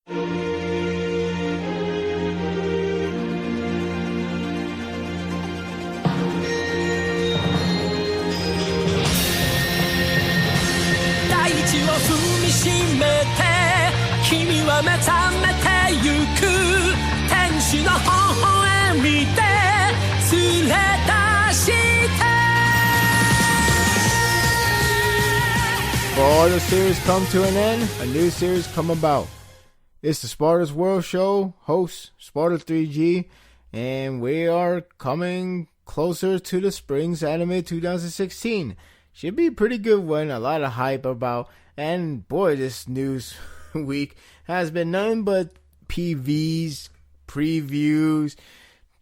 Before the series come to an end, a new series come about. It's the Sparda's World Show, host Sparda 3G, and we are coming closer to the Spring's Anime 2016. Should be a pretty good one, a lot of hype about, and boy, this news week has been nothing but PVs, previews,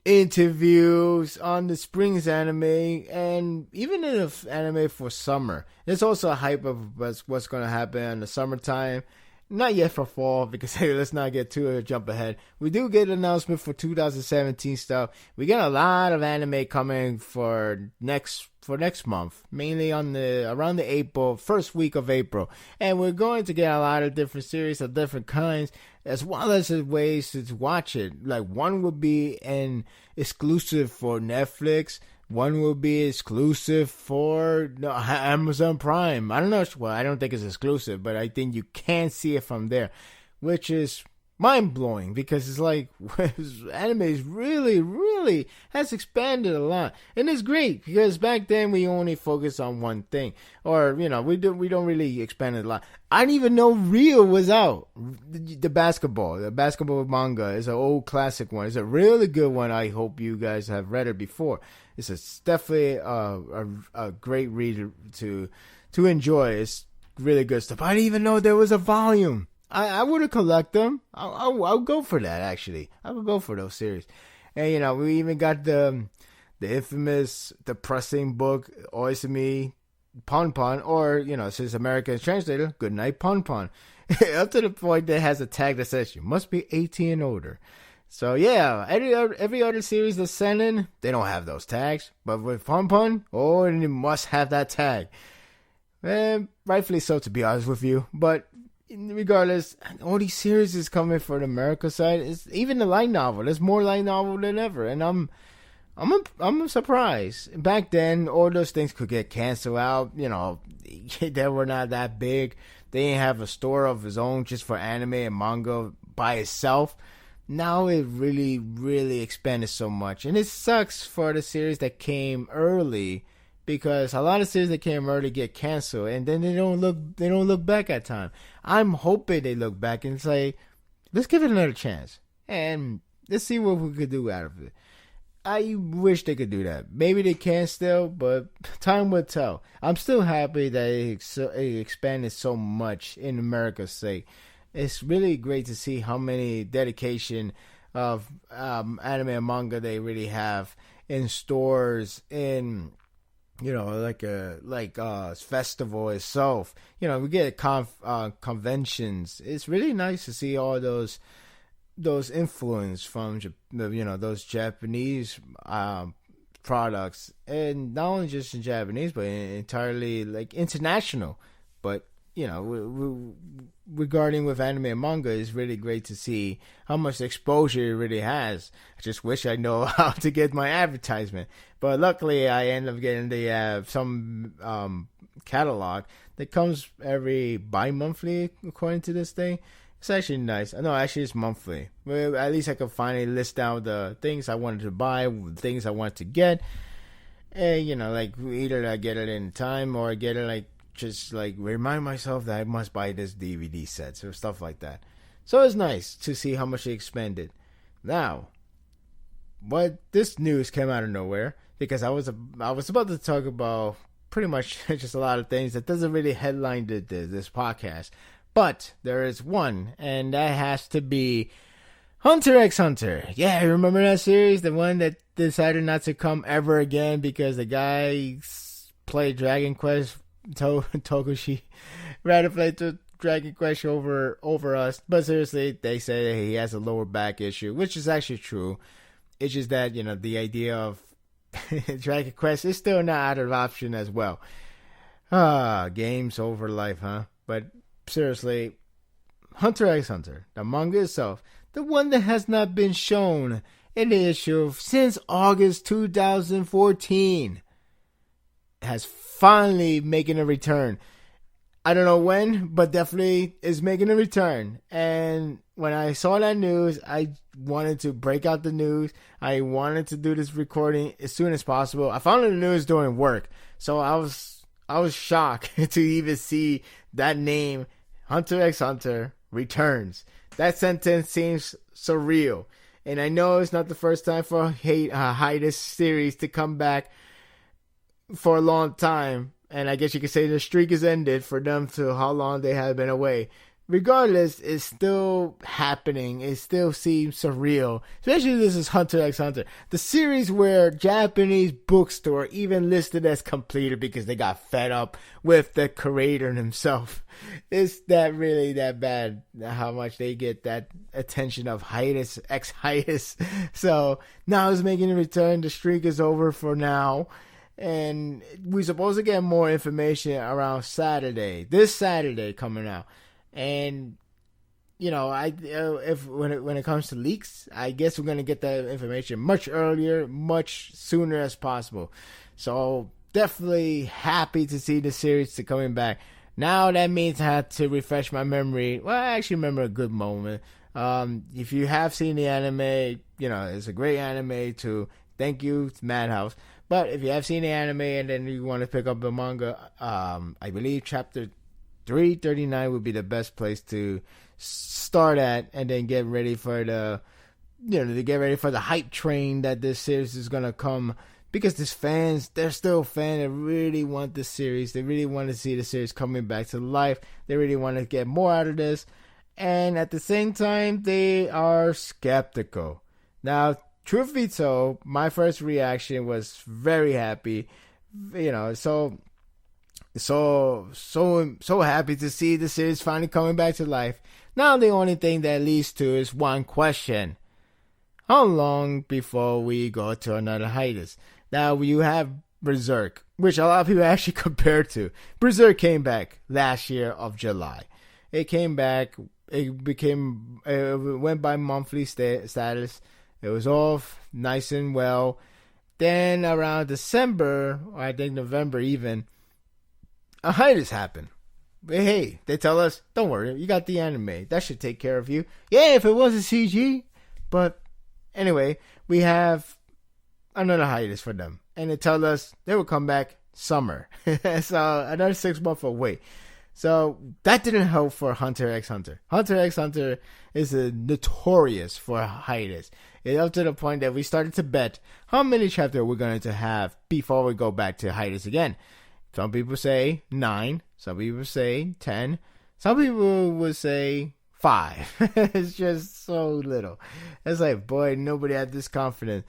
interviews on the Spring's anime, and even in the anime for summer. There's also a hype of what's going to happen in the summertime. Not yet for fall, because hey, let's not get too jump ahead. We do get an announcement for 2017 stuff. We get a lot of anime coming for next month, mainly on around the April first week of April, and we're going to get a lot of different series of different kinds, as well as ways to watch it. Like one would be an exclusive for Netflix. One will be exclusive for Amazon Prime. I don't know. Well, I don't think it's exclusive, but I think you can see it from there, which is mind-blowing because it's like anime is really has expanded a lot. And it's great because back then we only focused on one thing. Or, we don't really expand it a lot. I didn't even know Rio was out. The basketball manga is an old classic one. It's a really good one. I hope you guys have read it before. It's definitely a great read to enjoy. It's really good stuff. I didn't even know there was a volume. I would have collect them. I'll go for that, actually. I would go for those series. And, we even got the infamous, depressing book, Oisumi Pon Pon, or, since American translator, Good Night Pon Pon. Up to the point that has a tag that says, you must be 18 and older. So, yeah, every other series that's sent in, they don't have those tags. But with Pon Pon, it must have that tag. And rightfully so, to be honest with you. But regardless, all these series is coming for the America side. It's even the light novel. There's more light novel than ever, and I'm surprised. Back then, all those things could get canceled out. They were not that big. They didn't have a store of its own just for anime and manga by itself. Now it really expanded so much, and it sucks for the series that came early. Because a lot of series that came early get canceled, and then they don't look back at time. I'm hoping they look back and say, let's give it another chance, and let's see what we could do out of it. I wish they could do that. Maybe they can still, but time will tell. I'm still happy that it expanded so much in America's sake. It's really great to see how many dedication of anime and manga they really have in stores, in festival itself. We get conventions. It's really nice to see all those influence from those Japanese products, and not only just in Japanese, but entirely international. But regarding with anime and manga, it's really great to see how much exposure it really has. I just wish I know how to get my advertisement, but luckily I end up getting the some catalog that comes every bi-monthly according to this thing. It's actually nice. No, actually it's monthly. Well, at least I can finally list down the things I wanted to buy, things I wanted to get, and either I get it in time or I get it just remind myself that I must buy this DVD sets or stuff like that. So it's nice to see how much they expanded. Now, this news came out of nowhere because I was about to talk about pretty much just a lot of things that doesn't really headline this podcast, but there is one, and that has to be Hunter X Hunter. Yeah, remember that series, the one that decided not to come ever again because the guy played Dragon Quest. Tokushi rather play to Dragon Quest over us, but seriously, they say he has a lower back issue, which is actually true. It's just that the idea of Dragon Quest is still not out of option as well. Games over life, huh? But seriously, Hunter X Hunter, the manga itself, the one that has not been shown in the issue since August 2014, has finally making a return. I don't know when, but definitely is making a return. And when I saw that news, I wanted to break out the news. I wanted to do this recording as soon as possible. I found the news during work, so I was shocked to even see that name, Hunter X Hunter returns. That sentence seems surreal, and I know it's not the first time for hiatus series to come back for a long time. And I guess you could say the streak is ended for them to how long they have been away. Regardless, it's still happening. It still seems surreal. Especially this is Hunter X Hunter. The series where Japanese bookstore even listed as completed because they got fed up with the creator himself. Is that really that bad? How much they get that attention of hiatus, ex-hiatus. So now it's making a return. The streak is over for now. And we're supposed to get more information around Saturday. This Saturday coming out. And, you know, if when it comes to leaks, I guess we're going to get that information much earlier, much sooner as possible. So definitely happy to see the series coming back. Now that means I had to refresh my memory. Well, I actually remember a good moment. If you have seen the anime, you know, it's a great anime too. Thank you, Madhouse. But if you have seen the anime and then you want to pick up the manga, I believe chapter 339 would be the best place to start at, and then get ready for the hype train that this series is gonna come. Because they're still fans that really want this series. They really want to see the series coming back to life. They really want to get more out of this, and at the same time, they are skeptical. Now, truth be told, my first reaction was very happy. You know, so happy to see the series finally coming back to life. Now the only thing that leads to is one question. How long before we go to another hiatus? Now you have Berserk, which a lot of people actually compare to. Berserk came back last year of July. It came back. It went by monthly status. It was all nice and well. Then around December, or I think November even, a hiatus happened. But hey, they tell us, don't worry, you got the anime. That should take care of you. Yeah, if it was a CG. But anyway, we have another hiatus for them. And they tell us they will come back summer. So another 6 months away. So that didn't help for Hunter X Hunter. Hunter X Hunter is notorious for hiatus. It's up to the point that we started to bet how many chapters we're going to have before we go back to hiatus again. Some people say 9. Some people say 10. Some people would say 5. It's just so little. It's like, boy, nobody had this confidence.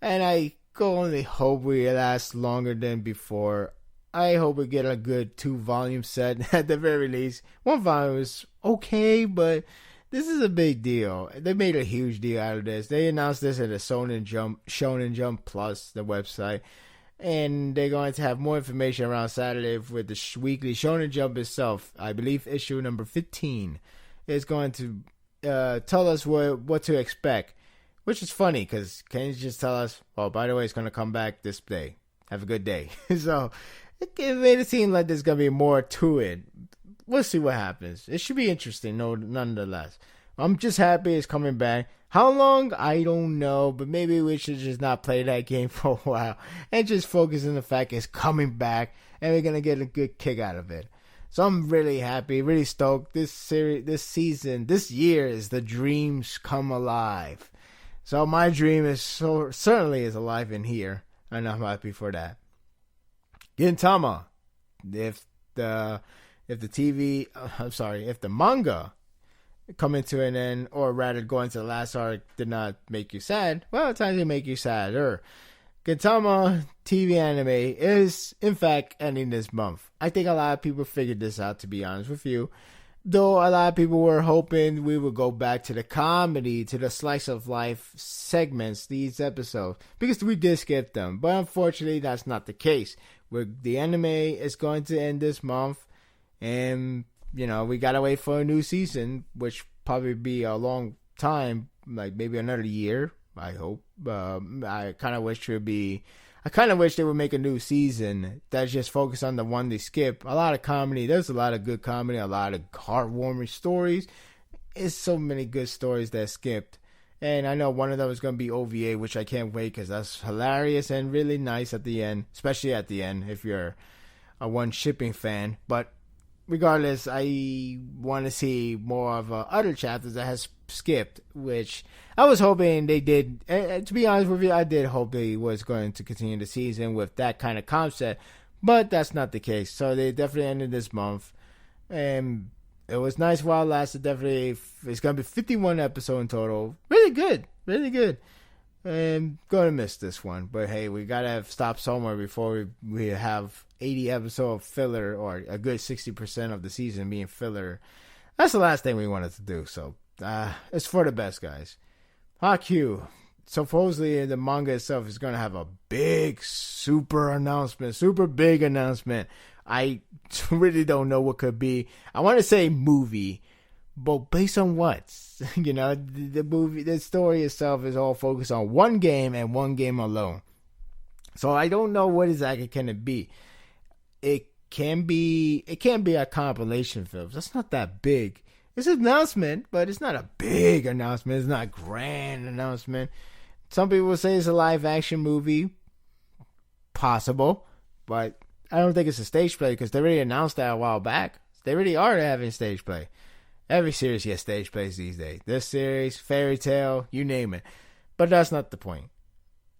And I only hope we last longer than before. I hope we get a good 2-volume set at the very least. 1 volume is okay, but this is a big deal. They made a huge deal out of this. They announced this at the Shonen Jump Plus, the website. And they're going to have more information around Saturday with the weekly Shonen Jump itself. I believe issue number 15 is going to tell us what to expect. Which is funny, because can you just tell us, oh, by the way, it's going to come back this day. Have a good day. So it made it seem like there's going to be more to it. We'll see what happens. It should be interesting, nonetheless. I'm just happy it's coming back. How long? I don't know. But maybe we should just not play that game for a while. And just focus on the fact it's coming back. And we're going to get a good kick out of it. So I'm really happy, really stoked. This season, this year is the dreams come alive. So my dream is certainly is alive in here. And I'm happy for that. Gintama. If the manga coming to an end, or rather going to the last arc, did not make you sad, well, at times it make you sadder. Gintama TV anime is, in fact, ending this month. I think a lot of people figured this out, to be honest with you. Though a lot of people were hoping we would go back to the comedy, to the slice of life segments, these episodes, because we did skip them. But unfortunately, that's not the case. The anime is going to end this month, and we gotta wait for a new season, which probably be a long time, like maybe another year. I hope. I kind of wish they would make a new season that's just focused on the one they skip. A lot of comedy. There's a lot of good comedy, a lot of heartwarming stories. It's so many good stories that skipped. And I know one of them is going to be OVA, which I can't wait because that's hilarious and really nice at the end, especially at the end if you're a one shipping fan. But regardless, I want to see more of other chapters that has skipped, which I was hoping they did. To be honest with you, I did hope they was going to continue the season with that kind of concept, but that's not the case. So they definitely ended this month, and it was nice while it lasted. Definitely, it's going to be 51 episodes in total. Really good, really good. And going to miss this one, but hey, we gotta stop somewhere before we have 80 episodes of filler, or a good 60% of the season being filler. That's the last thing we wanted to do. So it's for the best, guys. Haikyuu. Supposedly the manga itself is gonna have a big, super big announcement. I really don't know what could be. I want to say movie, but based on what? The story itself is all focused on one game and one game alone. So I don't know what exactly can it be. It can't be a compilation film. That's not that big. It's an announcement, but it's not a big announcement. It's not a grand announcement. Some people say it's a live action movie. Possible, but I don't think it's a stage play because they already announced that a while back. They really are having stage play. Every series gets stage plays these days. This series, Fairy Tail, you name it. But that's not the point.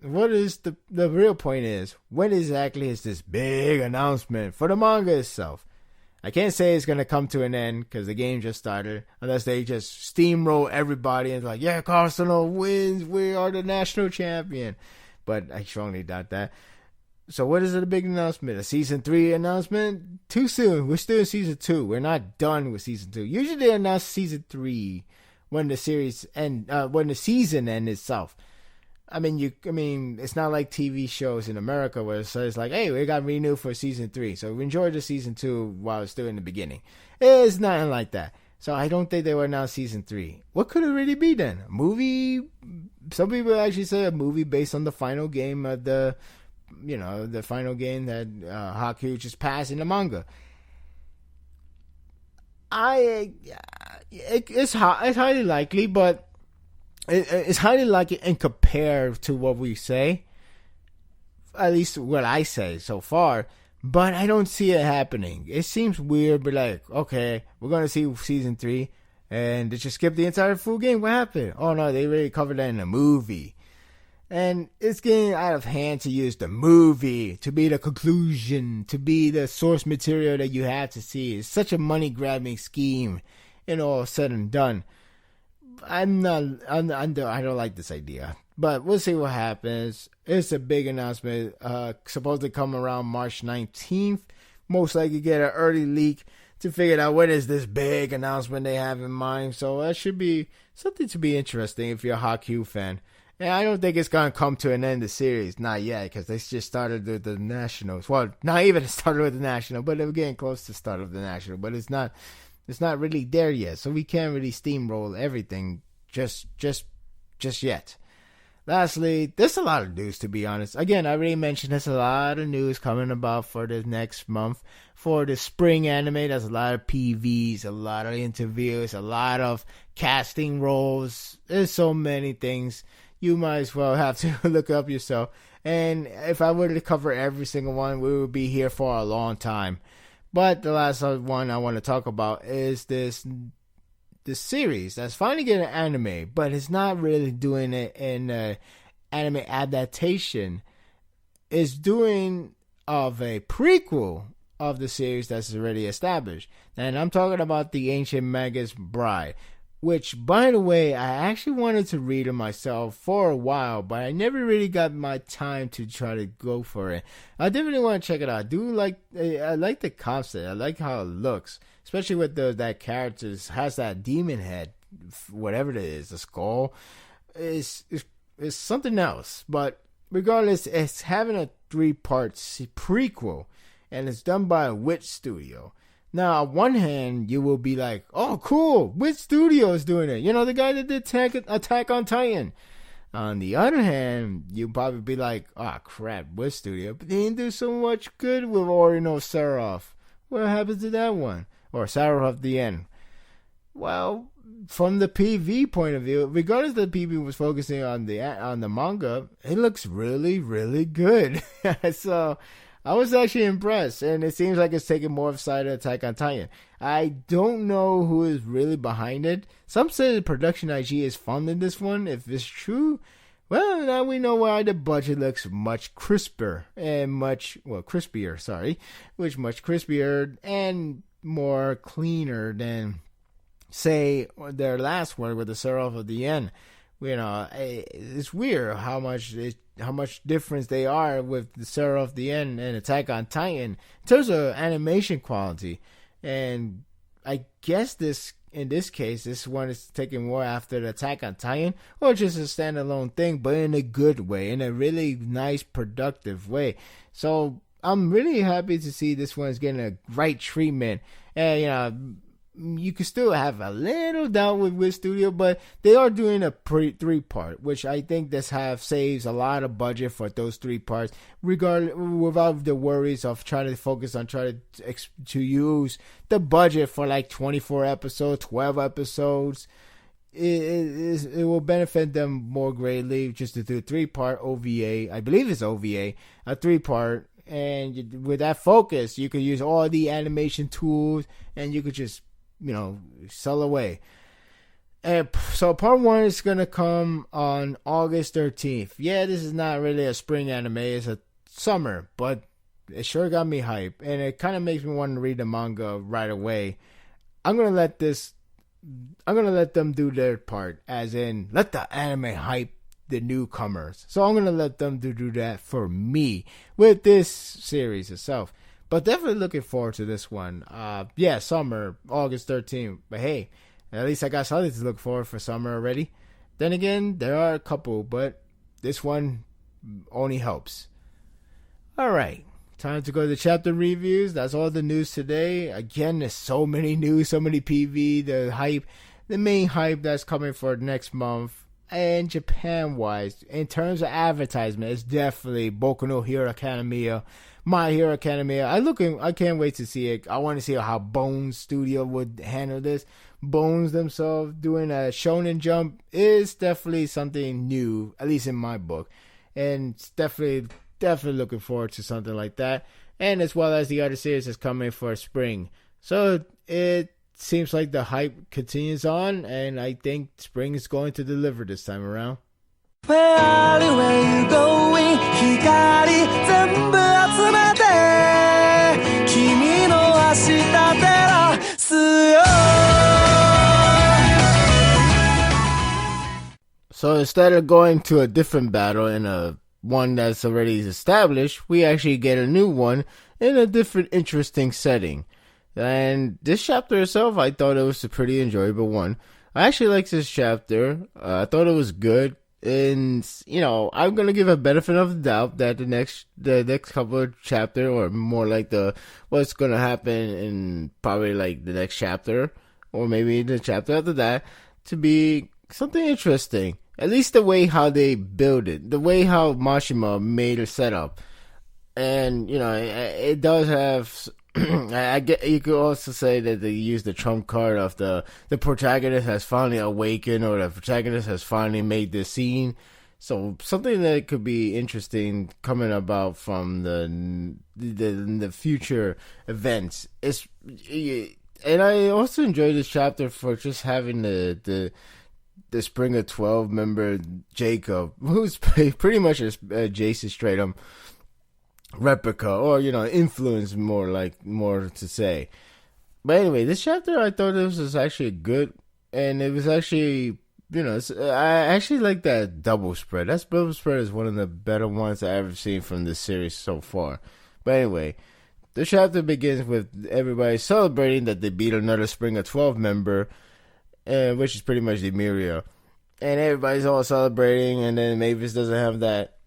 What is the real point is, when exactly is this big announcement for the manga itself? I can't say it's going to come to an end because the game just started, unless they just steamroll everybody and like, yeah, Arsenal wins, we are the national champion. But I strongly doubt that. So what is it, a big announcement? A season 3 announcement? Too soon. We're still in season 2. We're not done with season 2. Usually they announce season 3 when the season ends itself. I mean, it's not like TV shows in America where it says like, hey, we got renewed for season 3. So we enjoyed the season 2 while it's still in the beginning. It's nothing like that. So I don't think they will announce season 3. What could it really be then? A movie? Some people actually say a movie based on the final game of the final game that Haikyuu just passed in the manga. It's highly likely, but it's highly likely and compared to what we say, at least what I say so far, but I don't see it happening. It seems weird, but like, okay, we're going to see season 3, and they just skip the entire full game. What happened? Oh no, they already covered that in a movie. And it's getting out of hand to use the movie to be the conclusion, to be the source material that you have to see. It's such a money-grabbing scheme, and all said and done. I don't like this idea. But we'll see what happens. It's a big announcement. Supposed to come around March 19th. Most likely get an early leak to figure out what is this big announcement they have in mind. So that should be something to be interesting if you're a Haikyuu fan. And I don't think it's going to come to an end of the series. Not yet, because they just started the Nationals. Well, not even started with the National, but they're getting close to start of the National. But it's not really there yet. So we can't really steamroll everything just yet. Lastly, there's a lot of news, to be honest. Again, I already mentioned there's a lot of news coming about for the next month. For the spring anime, there's a lot of PVs, a lot of interviews, a lot of casting roles. There's so many things. You might as well have to look up yourself. And if I were to cover every single one, we would be here for a long time. But the last one I want to talk about is this series that's finally getting an anime, but it's not really doing it in an anime adaptation. It's doing of a prequel of the series that's already established. And I'm talking about the Ancient Magus Bride, which, by the way, I actually wanted to read it myself for a while, but I never really got my time to try to go for it. I definitely want to check it out. I like the concept. I like how it looks, especially with that character has that demon head, whatever it is, the skull. It's something else. But regardless, it's having a 3-part prequel, and it's done by a Witch Studio. Now, on one hand, you will be like, oh, cool, which studio is doing it? You know, the guy that did Attack on Titan. On the other hand, you'll probably be like, oh, crap, which studio? But they didn't do so much good with Orino Seraph. What happened to that one? Or Seraph the End? Well, from the PV point of view, regardless that PV was focusing on the manga, it looks really, really good. So I was actually impressed, and it seems like it's taking more of side of Attack on Titan. I don't know who is really behind it. Some say the production IG is funding this one. If it's true, well, now we know why the budget looks much crisper and much crispier and more cleaner than, say, their last one with the Seraph of the End. You know, it's weird how much difference they are with the Seraph of the End and Attack on Titan in terms of animation quality. And I guess in this case, this one is taking more after the Attack on Titan, or just a standalone thing, but in a good way, in a really nice, productive way. So I'm really happy to see this one's getting a right treatment. And, you know, you can still have a little doubt with which studio, but they are doing a 3-part, which I think saves a lot of budget for those 3 parts, without the worries of trying to use the budget for like 24 episodes, 12 episodes. It will benefit them more greatly just to do a 3-part OVA. I believe it's OVA, a 3-part. And with that focus, you could use all the animation tools, and you could just, you know, sell away. And so part 1 is going to come on August 13th. Yeah, this is not really a spring anime. It's a summer, but it sure got me hyped. And it kind of makes me want to read the manga right away. I'm going to let them do their part, as in let the anime hype the newcomers. So I'm going to let them do that for me with this series itself. But definitely looking forward to this one. Yeah, summer, August 13th. But hey, at least I got something to look forward for summer already. Then again, there are a couple, but this one only helps. Alright, time to go to the chapter reviews. That's all the news today. Again, there's so many news, so many PV, the main hype that's coming for next month. And Japan-wise, in terms of advertisement, it's definitely Boku no Hero Academia, My Hero Academia. I can't wait to see it. I want to see how Bones Studio would handle this. Bones themselves doing a Shonen Jump is definitely something new, at least in my book. And it's definitely looking forward to something like that. And as well as the other series is coming for spring. So it seems like the hype continues on, and I think spring is going to deliver this time around. Where are you going? Hikari zenbu atsumete Kimi no ashita terasu yo. So instead of going to a different battle in a one that's already established, we actually get a new one in a different interesting setting. And this chapter itself, I thought it was a pretty enjoyable one. I actually liked this chapter. I thought it was good. And, you know, I'm going to give a benefit of the doubt that the next couple of chapter, or more like what's going to happen in probably like the next chapter, or maybe the chapter after that, to be something interesting. At least the way how they build it, the way how Mashima made a setup. And, you know, it does have... you could also say that they use the trump card of the protagonist has finally awakened, or the protagonist has finally made this scene. So something that could be interesting coming about from the future events. And I also enjoyed this chapter for just having the Spring of 12 member Jacob, who's pretty much a Jason Stratham replica, or, you know, influence, more to say. But anyway, this chapter, I thought this was actually good, and it was actually, you know, I actually like that double spread. That double spread is one of the better ones I've ever seen from this series so far. But anyway, the chapter begins with everybody celebrating that they beat another Spring of 12 member, which is pretty much the Miria. And everybody's all celebrating, and then Mavis doesn't have that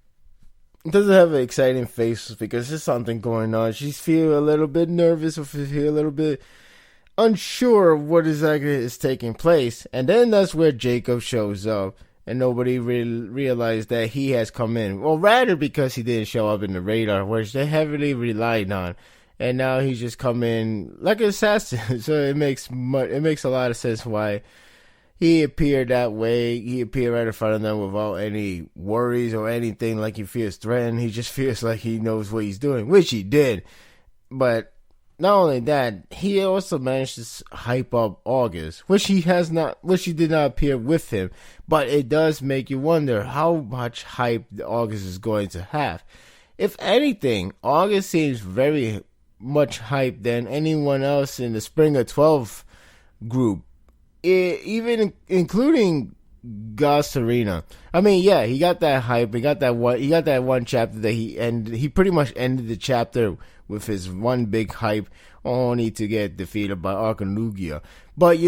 doesn't have an exciting face because there's something going on. She's feel a little bit nervous or feel a little bit unsure of what exactly is taking place. And then that's where Jacob shows up. And nobody really realized that he has come in. Well, rather because he didn't show up in the radar, which they heavily relied on. And now he's just come in like an assassin. So it makes a lot of sense why he appeared that way. He appeared right in front of them without any worries or anything like he feels threatened. He just feels like he knows what he's doing, which he did. But not only that, he also managed to hype up August, which he did not appear with him. But it does make you wonder how much hype August is going to have. If anything, August seems very much hype than anyone else in the Spring of 12 group, even including Serena. I mean, yeah, he got that hype. He got that one chapter that he pretty much ended the chapter with his one big hype, only to get defeated by Arcanugia. But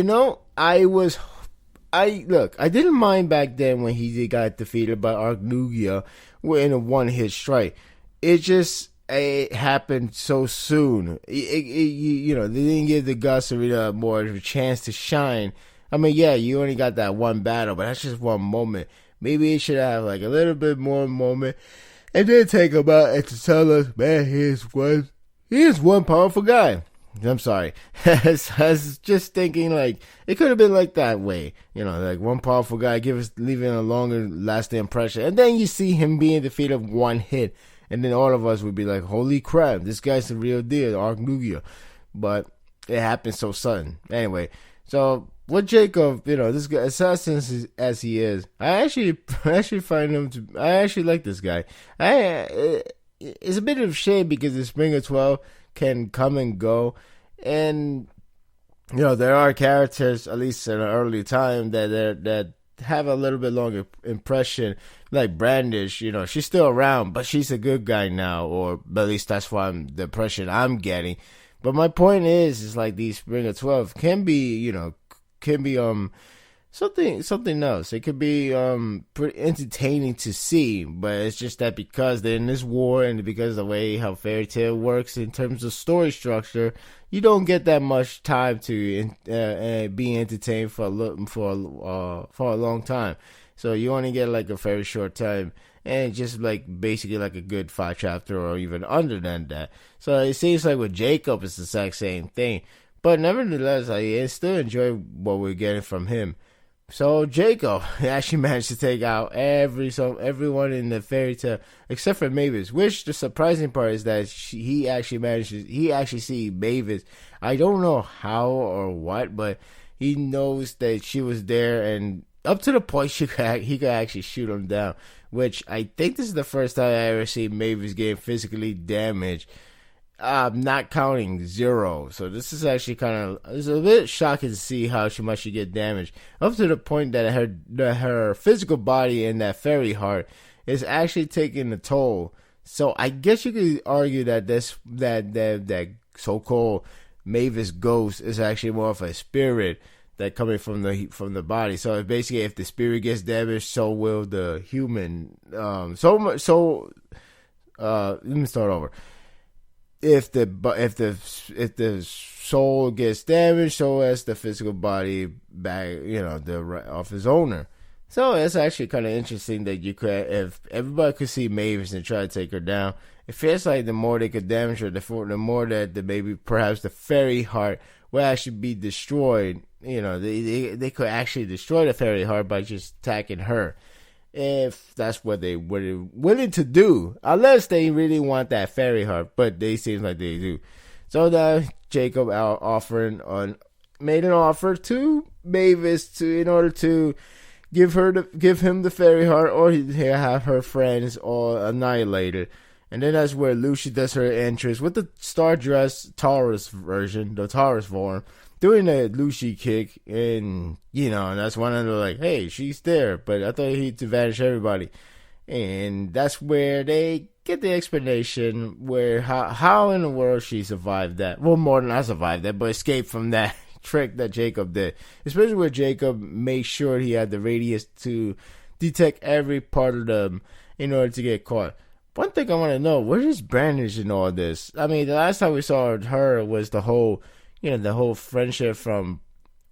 I didn't mind back then when he got defeated by Arcanugia in a one-hit strike. It happened so soon. They didn't give the Serena more of a chance to shine. I mean, yeah, you only got that one battle, but that's just one moment. Maybe it should have like a little bit more moment, and then take him out and to tell us, man, he is one powerful guy. I'm sorry. I was just thinking like it could have been like that way, like one powerful guy leaving a longer lasting impression, and then you see him being defeated with one hit. And then all of us would be like, holy crap, this guy's the real deal, Arcanugia. But it happened so sudden. Anyway, so with Jacob, this guy, assassin as he is, I actually find him I actually like this guy. It's a bit of a shame because the Spring of 12 can come and go. And, there are characters, at least in an early time, that have a little bit longer impression, like Brandish. She's still around, but she's a good guy now, or at least that's the impression I'm getting. But my point is like these Spring of 12 can be something else. It could be pretty entertaining to see, but it's just that because they're in this war and because of the way how Fairy Tail works in terms of story structure, you don't get that much time to be entertained for a long time. So you only get like a very short time, and just like basically like a good 5 chapter or even under than that. So it seems like with Jacob it's the exact same thing. But nevertheless, I still enjoy what we're getting from him. So Jacob actually managed to take out everyone in the Fairy Tail except for Mavis. Which the surprising part is that he actually see Mavis. I don't know how or what, but he knows that she was there, and up to the point he could actually shoot him down. Which I think this is the first time I ever see Mavis getting physically damaged. Not counting Zero. So this is actually it's a bit shocking to see how much she get damaged. Up to the point that her physical body and that fairy heart is actually taking a toll. So I guess you could argue that that so-called Mavis ghost is actually more of a spirit that coming from the body. So basically, if the spirit gets damaged, so will the human. Let me start over. If the soul gets damaged, so as the physical body back, of his owner. So it's actually kind of interesting that if everybody could see Mavis and try to take her down, it feels like the more they could damage her, the more that maybe perhaps the fairy heart will actually be destroyed. They could actually destroy the fairy heart by just attacking her, if that's what they were willing to do, unless they really want that fairy heart, but they seem like they do. So now Jacob made an offer to Mavis in order to give him the fairy heart, or have her friends all annihilated. And then that's where Lucy does her entrance with the star dress Taurus version, the Taurus form, doing a Lucy kick, and that's one of the like, hey, she's there, but I thought he'd vanish everybody. And that's where they get the explanation where how in the world she survived that. Well, more than I survived that, but escaped from that trick that Jacob did. Especially where Jacob made sure he had the radius to detect every part of them in order to get caught. one thing I want to know, where is Brandish in all this? I mean, the last time we saw her was the whole friendship from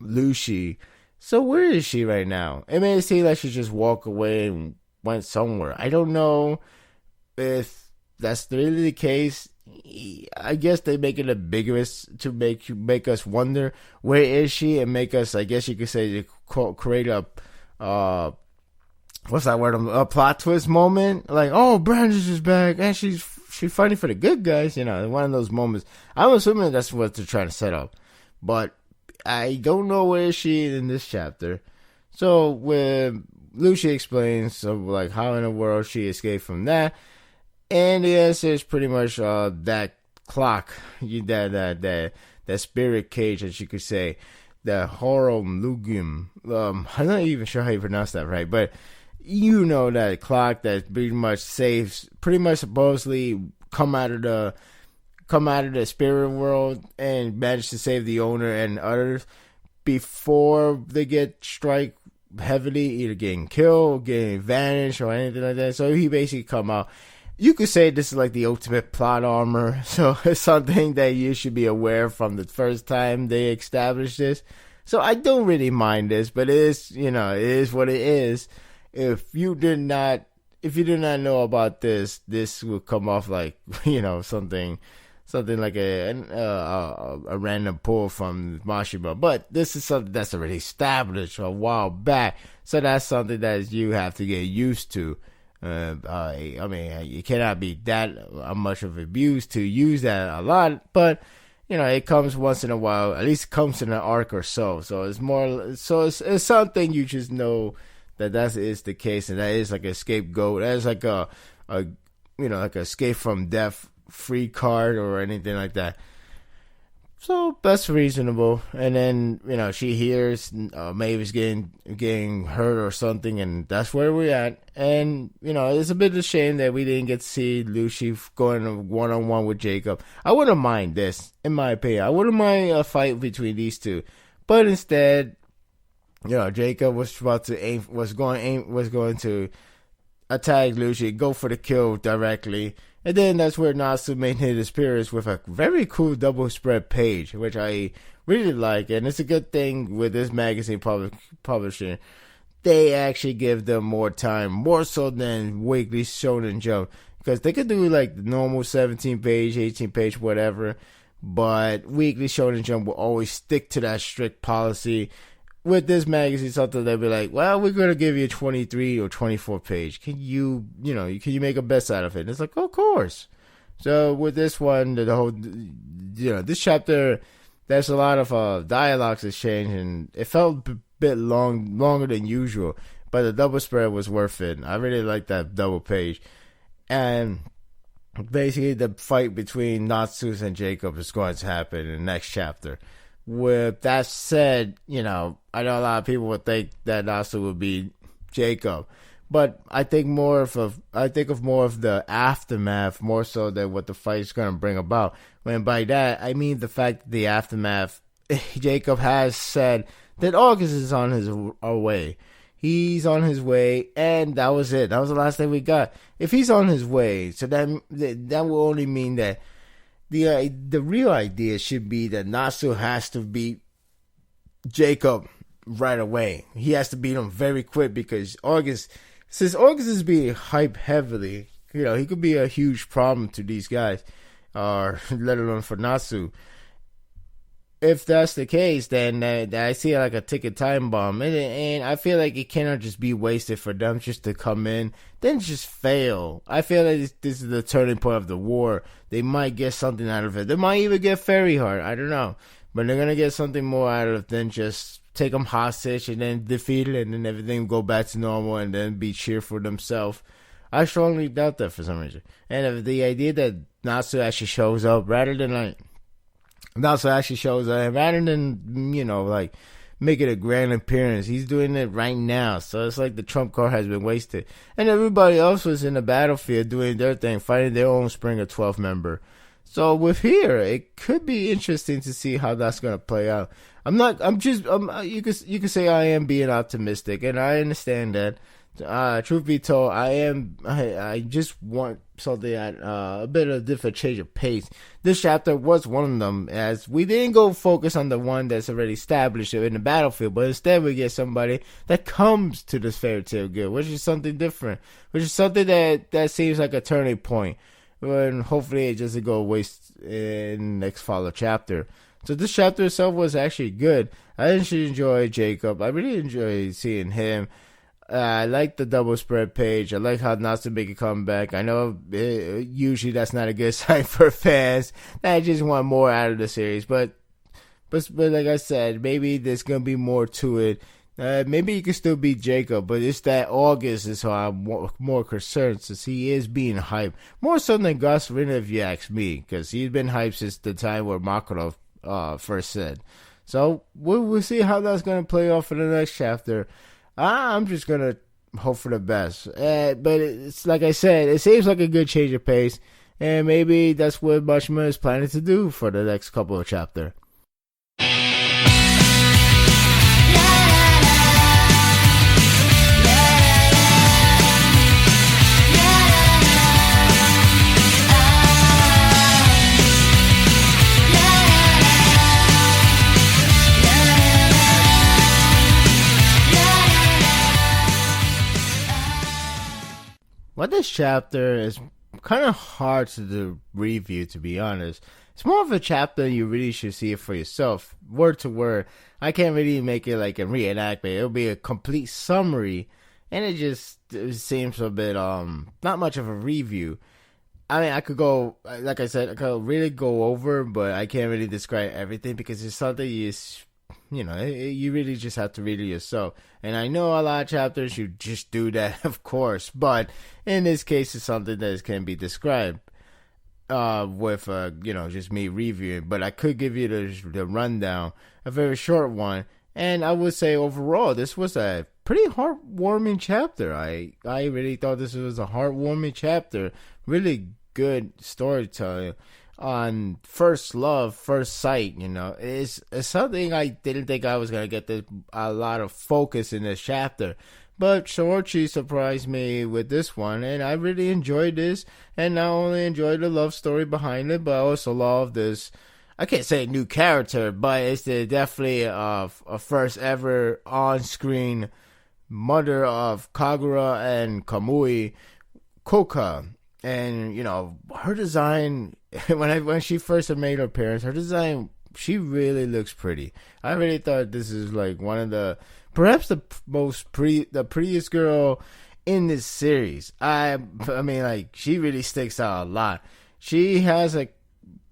Lucy. So where is she right now? It made it seem like she just walked away and went somewhere. I don't know if that's really the case. I guess they make it ambiguous to make us wonder where is she, and make us, I guess you could say, create a what's that word? A plot twist moment. Like, oh, Brandish is back, and she's fighting for the good guys. One of those moments. I'm assuming that's what they're trying to set up, but I don't know where is she in this chapter. So when Lucy explains, so like, how in the world she escaped from that. And the answer is pretty much that clock, that spirit cage, as you could say, the Horum Lugum. I'm not even sure how you pronounce that right, but that clock that pretty much supposedly come out of the spirit world and manage to save the owner and others before they get strike heavily, either getting killed, getting vanished, or anything like that. So he basically come out. You could say this is like the ultimate plot armor, so it's something that you should be aware from the first time they established this. So I don't really mind this, but it is what it is. If you did not know about this would come off like something like a random pull from Mashiba. But this is something that's already established a while back, so that's something that you have to get used to. I mean, you cannot be that much of abused to use that a lot, but it comes once in a while. At least it comes in an arc or so. So it's more. So it's something you just know that is the case, and that is like a scapegoat. That is like a like a escape from death free card or anything like that. So that's reasonable. And then she hears Maeve's getting hurt or something, and that's where we're at. And it's a bit of a shame that we didn't get to see Lucy going one-on-one with Jacob. I wouldn't mind this, in my opinion. I wouldn't mind a fight between these two, but instead, Jacob was going to attack Lucy, go for the kill directly. And then that's where Natsu made his appearance with a very cool double spread page, which I really like. And it's a good thing with this magazine publishing. They actually give them more time, more so than Weekly Shonen Jump. Because they could do like the normal 17 page, 18 page, whatever. But Weekly Shonen Jump will always stick to that strict policy. With this magazine, something they'll be like, well, we're going to give you a 23 or 24 page. Can you make a best out of it? And it's like, of course. So with this one, the whole, this chapter, there's a lot of dialogues exchange, and it felt a bit longer than usual, but the double spread was worth it. I really like that double page. And basically the fight between Natsu and Jacob is going to happen in the next chapter. With that said, I know a lot of people would think that Natsu would be Jacob, but I think more of the aftermath more so than what the fight is going to bring about. When by that I mean the fact that the aftermath, Jacob has said that August is on his way. He's on his way, and that was it. That was the last thing we got. If he's on his way, so that will only mean that the real idea should be that Natsu has to beat Jacob right away. He has to beat him very quick because since August is being hyped heavily, he could be a huge problem to these guys, or let alone for Natsu. If that's the case, then I see like a ticking time bomb, and I feel like it cannot just be wasted for them just to come in, then just fail. I feel like this is the turning point of the war. They might get something out of it. They might even get Fairy Heart. I don't know, but they're gonna get something more out of it than just take them hostage and then defeat it, and then everything go back to normal, and then be cheerful themselves. I strongly doubt that for some reason. And if the idea that Natsu actually shows up rather than like make it a grand appearance. He's doing it right now. So it's like the trump card has been wasted. And everybody else was in the battlefield doing their thing, fighting their own Springer 12 member. So with here, it could be interesting to see how that's going to play out. You could say I am being optimistic, and I understand that Truth be told, I just want something at a bit of a different change of pace. This chapter was one of them, as we didn't go focus on the one that's already established in the battlefield, but instead we get somebody that comes to this fairy tale guild, which is something different, which is something that seems like a turning point, and hopefully it doesn't go waste in the next follow chapter. So this chapter itself was actually good. I actually enjoyed Jacob. I really enjoyed seeing him. I like the double spread page. I like how Natsu make a comeback. I know usually that's not a good sign for fans. I just want more out of the series. But like I said, maybe there's going to be more to it. Maybe you can still beat Jacob, but it's that August is how I'm more concerned, since he is being hyped. More so than Gus Rina, if you ask me, because he's been hyped since the time where Makoto first said. So we'll see how that's going to play off in the next chapter. I'm just going to hope for the best. But it's like I said, it seems like a good change of pace. And maybe that's what Machima is planning to do for the next couple of chapters. Well, this chapter is kind of hard to review, to be honest. It's more of a chapter you really should see it for yourself, word to word. I can't really make it like a reenactment. It'll be a complete summary, and it seems a bit not much of a review. I mean, I could go, like I said, I could really go over, but I can't really describe everything because it's something you really just have to read it yourself. And I know a lot of chapters you just do that, of course, but in this case, it's something that can be described with just me reviewing. But I could give you the rundown, a very short one, and I would say overall this was a pretty heartwarming chapter. I really thought this was a heartwarming chapter. Really good storytelling on first love, first sight. It's something I didn't think I was gonna get a lot of focus in this chapter, but Shouchi surprised me with this one, and I really enjoyed this. And not only enjoyed the love story behind it, but I also love this. I can't say new character, but it's definitely a first ever on-screen mother of Kagura and Kamui, Kouka. And, her design, when she first made her appearance, her design, she really looks pretty. I really thought this is like one of perhaps the prettiest girl in this series. I mean, like, she really sticks out a lot. She has a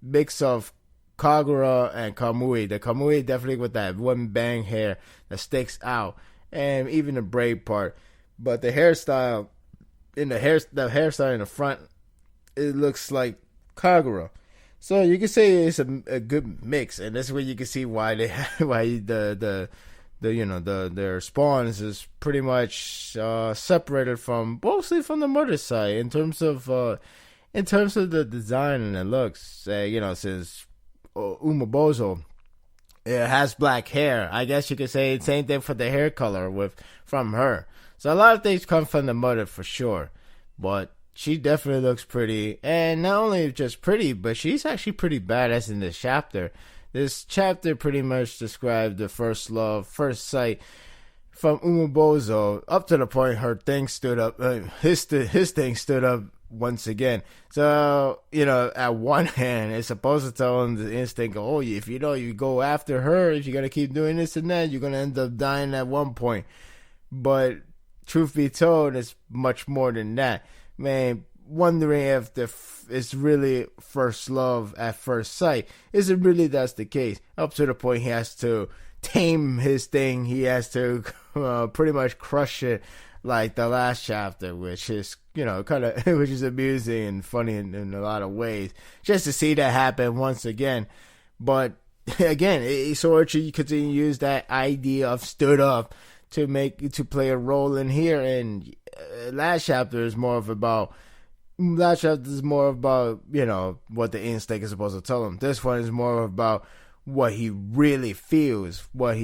mix of Kagura and Kamui. The Kamui definitely with that one bang hair that sticks out, and even the braid part. But the hairstyle, the hairstyle in the front, it looks like Kagura. So you can say it's a good mix, and that's where you can see why their spawns is pretty much separated mostly from the mother side in terms of the design and the looks. Since Umibozu has black hair, I guess you could say the same thing for the hair color from her. So a lot of things come from the mother for sure, but she definitely looks pretty. And not only just pretty, but she's actually pretty badass in this chapter. This chapter pretty much described the first love, first sight from Umibozu, up to the point her thing stood up. His thing stood up once again. So, at one hand, it's supposed to tell him the instinct, if you go after her, if you're going to keep doing this and that, you're going to end up dying at one point. But truth be told, it's much more than that. Man, wondering if it's really first love at first sight. Is it really that's the case? Up to the point he has to tame his thing. He has to pretty much crush it like the last chapter, which is, which is amusing and funny in a lot of ways. Just to see that happen once again. But again, Soichi continue to use that idea of stood up to play a role in here. And last chapter is more about what the instinct is supposed to tell him. This one is more about what he really feels, what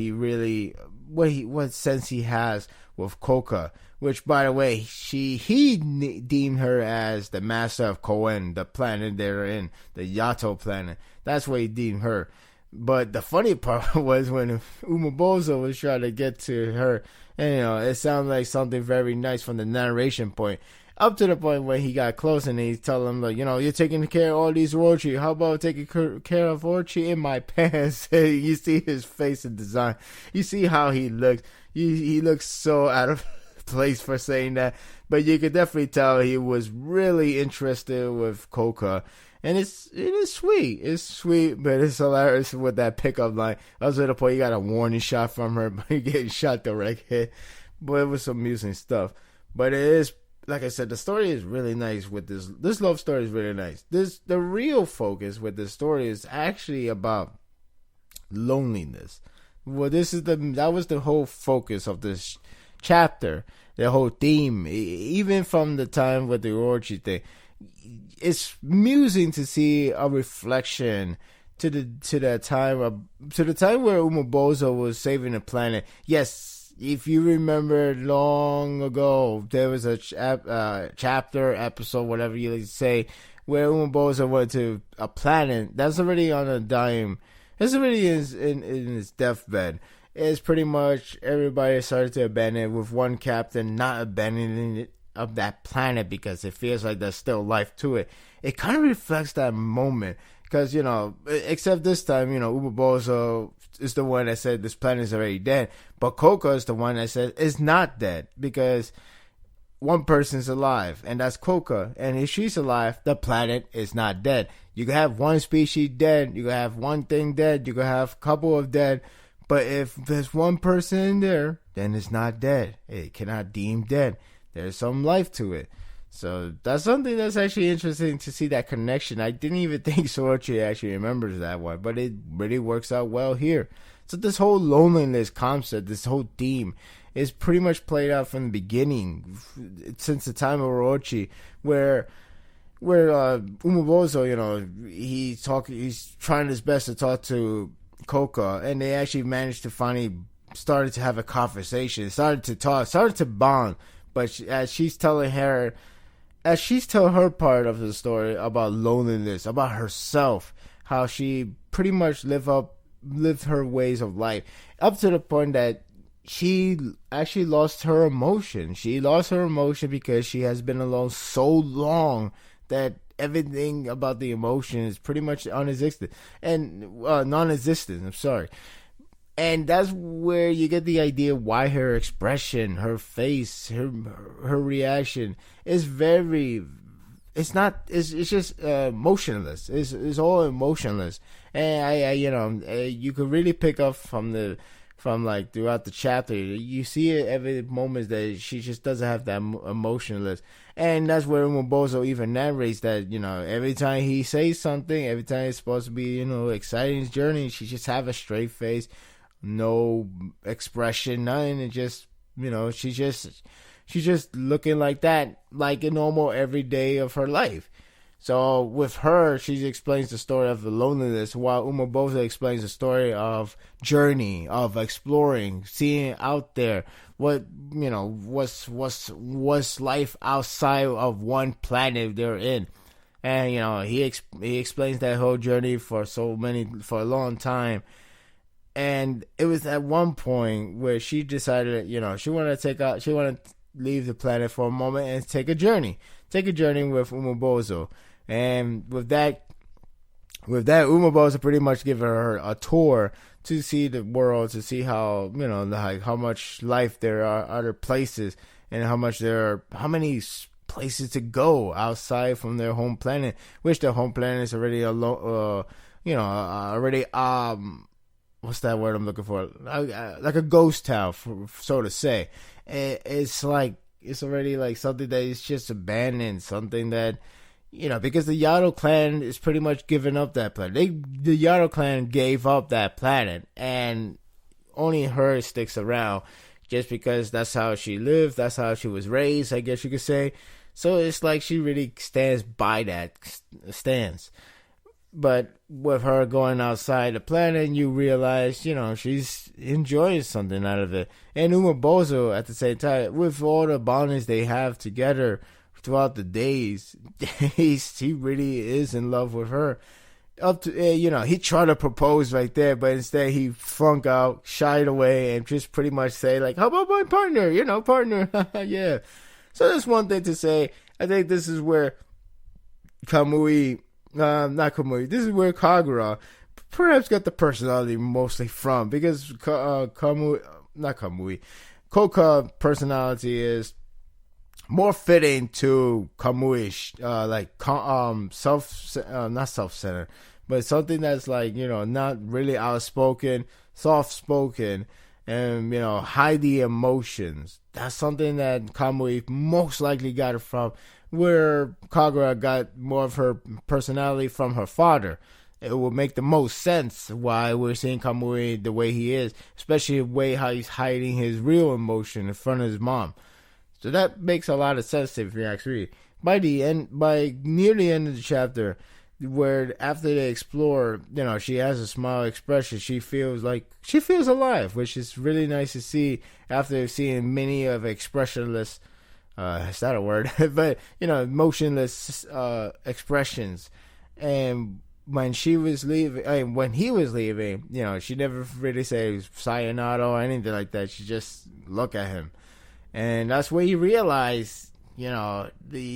sense he has, with Kouka, which, by the way, he deemed her as the master of Koen, the planet they're in, the Yato planet. That's what he deemed her. But the funny part was when Umibozu was trying to get to her, and it sounded like something very nice from the narration point, up to the point where he got close and he's telling him, like, you're taking care of all these Orochi. How about taking care of Orochi in my pants? You see his face and design. You see how he looks. He looks so out of place for saying that. But you could definitely tell he was really interested with Kouka. And it is sweet. It's sweet, but it's hilarious with that pickup line. I was at the point you got a warning shot from her, but you're getting shot direct hit. But it was some amusing stuff. But it is, like I said, the story is really nice with this. This love story is really nice. The real focus with this story is actually about loneliness. Well, that was the whole focus of this chapter. The whole theme, even from the time with the Orochi thing. It's amusing to see a reflection to the time where Umibozu was saving the planet. Yes, if you remember long ago, there was a chapter, episode, whatever you say, where Umibozu went to a planet that's already on a dime. It's already in his deathbed. It's pretty much everybody started to abandon it, with one captain not abandoning it of that planet because it feels like there's still life to it. It kind of reflects that moment because, except this time, Umibozu is the one that said this planet is already dead, but Kouka is the one that said it's not dead because one person's alive, and that's Kouka, and if she's alive, the planet is not dead. You can have one species dead, you can have one thing dead, you can have a couple of dead, but if there's one person in there, then it's not dead. It cannot deem dead. There's some life to it. So that's something that's actually interesting to see, that connection. I didn't even think Sorochi actually remembers that one, but it really works out well here. So this whole loneliness concept, this whole theme, is pretty much played out from the beginning, since the time of Orochi, where Umibozu, he's trying his best to talk to Kouka, and they actually managed to finally started to have a conversation, started to talk, started to bond. But as she's telling her part of the story about loneliness, about herself, how she pretty much lived her ways of life, up to the point that she actually lost her emotion. She lost her emotion because she has been alone so long that everything about the emotion is pretty much non-existent. I'm sorry. And that's where you get the idea why her expression, her face, her reaction is it's just motionless. It's all emotionless. And you could really pick up from throughout the chapter. You see it every moment that she just doesn't have that emotionless. And that's where Umibozu even narrates that, every time he says something, every time it's supposed to be, exciting his journey, she just have a straight face. No expression, nothing. It just, she's just looking like that, like a normal every day of her life. So with her, she explains the story of the loneliness, while Umibozu explains the story of journey, of exploring, seeing out there what's life outside of one planet they're in. And he explains that whole journey for a long time. And it was at one point where she decided, she wanted to leave the planet for a moment and take a journey with Umibozu. And with that, Umibozu pretty much gave her a tour to see the world, to see how, how much life there are other places, and how many places to go outside from their home planet, which their home planet is already what's that word I'm looking for? Like a ghost town, so to say. It's already like something that is just abandoned, something that, because the Yato clan is pretty much giving up that planet. The Yato clan gave up that planet, and only her sticks around, just because that's how she lived, that's how she was raised, I guess you could say. So it's like she really stands by that stance. But with her going outside the planet, you realize, she's enjoying something out of it. And Umibozu, at the same time, with all the bondings they have together throughout the days, he really is in love with her. Up to, he tried to propose right there, but instead he flunk out, shied away, and just pretty much say, like, how about my partner? Partner. Yeah. So that's one thing to say. I think this is where not Kamui. This is where Kagura perhaps got the personality mostly from, because Kouka personality is more fitting to Kamui's not self-centered, but something that's like, not really outspoken, soft-spoken, and hide the emotions. That's something that Kamui most likely got it from, where Kagura got more of her personality from her father. It would make the most sense why we're seeing Kamui the way he is, especially the way how he's hiding his real emotion in front of his mom. So that makes a lot of sense if you ask me. By near the end of the chapter, where after they explore, she has a smile expression. She feels alive, which is really nice to see after seeing many of expressionless. Is that a word? But emotionless expressions. And when he was leaving, she never really said sayonara or anything like that. She just looked at him. And that's where you realize, the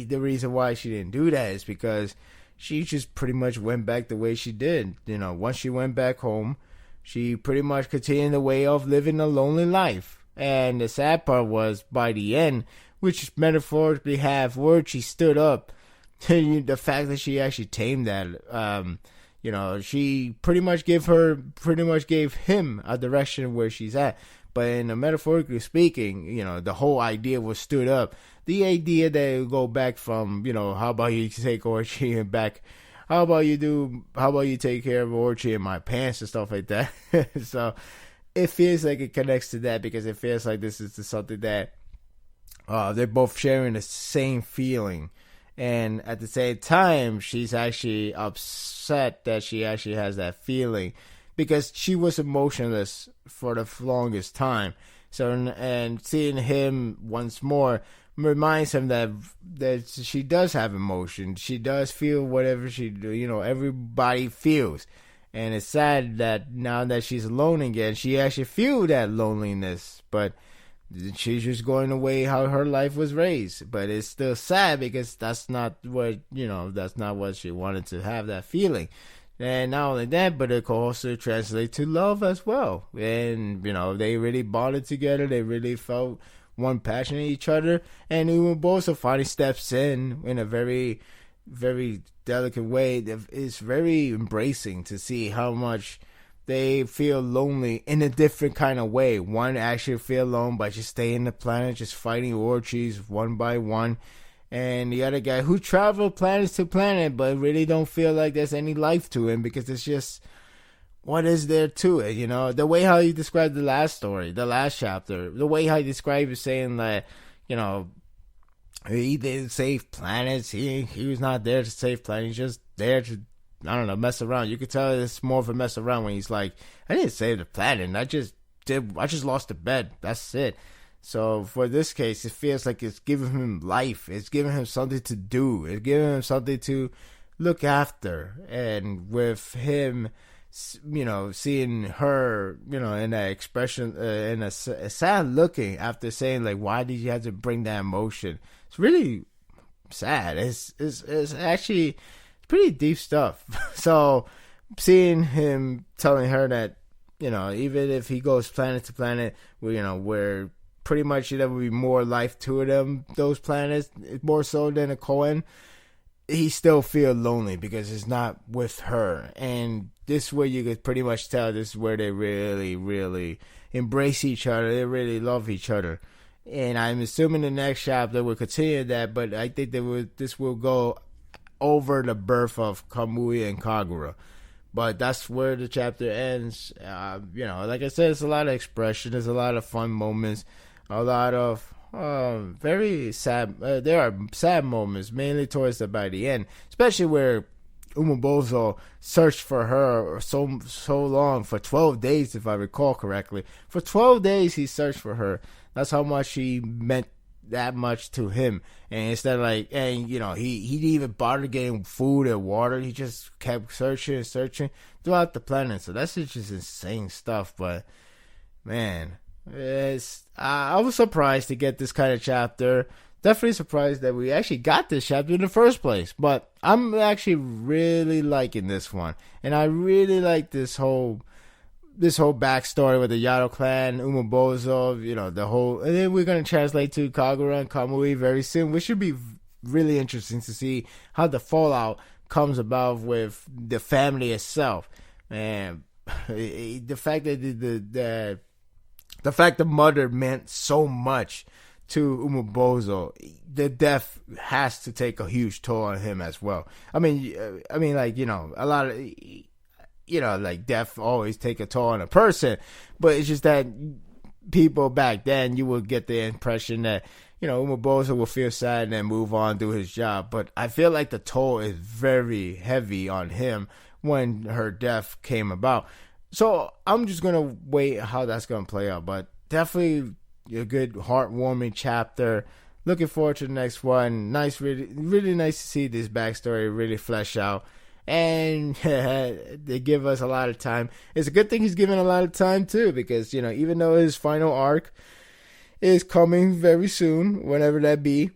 reason why she didn't do that is because she just pretty much went back the way she did. Once she went back home, she pretty much continued the way of living a lonely life. And the sad part was, by the end, which metaphorically where she stood up, the fact that she actually tamed that, she pretty much gave him a direction where she's at. But in a metaphorically speaking, the whole idea was stood up. The idea that it would go back from, how about you take Orchi and back, how about you take care of Orchi in my pants and stuff like that. So it feels like it connects to that, because it feels like this is something that they're both sharing the same feeling. And at the same time, she's actually upset that she actually has that feeling, because she was emotionless for the longest time. So, and seeing him once more reminds him that she does have emotion. She does feel whatever everybody feels. And it's sad that now that she's alone again, she actually feels that loneliness. But she's just going away how her life was raised. But it's still sad, because that's not what she wanted to have, that feeling. And not only that, but it could also translate to love as well. And, they really bonded together. They really felt one passion in each other. And Umibozu finally steps in a very, very delicate way. It's very embracing to see how much they feel lonely in a different kind of way. One actually feel alone by just staying the planet, just fighting orchies one by one. And the other guy who traveled planet to planet, but really don't feel like there's any life to him, because it's just, what is there to it? The way how you described the last chapter, the way how you described it, saying that, he didn't save planets. He was not there to save planets. He's just there to, I don't know, mess around. You could tell it's more of a mess around when he's like, I didn't save the planet. I just lost the bed. That's it. So for this case, it feels like it's giving him life. It's giving him something to do. It's giving him something to look after. And with him, seeing her, in that expression, in a sad looking after saying, like, why did you have to bring that emotion? It's really sad. It's actually pretty deep stuff. So seeing him telling her that, even if he goes planet to planet, where pretty much there will be more life to them, those planets, more so than a Kohen, he still feel lonely because it's not with her. And this is where you could pretty much tell this is where they really, really embrace each other. They really love each other. And I'm assuming the next chapter will continue that, but I think this will go over the birth of Kamui and Kagura. But that's where the chapter ends. Like I said, it's a lot of expression. There's a lot of fun moments. A lot of very sad. There are sad moments, mainly towards by the end, especially where Umibozu searched for her so long, for 12 days, if I recall correctly. For 12 days, he searched for her. That's how much she meant that much to him. And instead of like, and you know, he didn't even bother getting food and water. He just kept searching throughout the planet. So that's just insane stuff. But man, I was surprised to get this kind of chapter. Definitely surprised that we actually got this chapter in the first place. But I'm actually really liking this one. And I really like this whole backstory with the Yado clan, Umibozu, you know, the whole, and then we're going to translate to Kagura and Kamui very soon, which should be really interesting to see how the fallout comes about with the family itself. And the fact that the fact the mother meant so much to Umibozu, the death has to take a huge toll on him as well. I mean, like, you know, a lot of, you know, like death always take a toll on a person, but it's just that people back then, you would get the impression that, you know, Umibozu will feel sad and then move on, do his job. But I feel like the toll is very heavy on him when her death came about. So I'm just going to wait how that's going to play out. But definitely a good, heartwarming chapter. Looking forward to the next one. Nice, really, really nice to see this backstory really flesh out. And they give us a lot of time. It's a good thing he's given a lot of time too, because, you know, even though his final arc is coming very soon, whenever that be,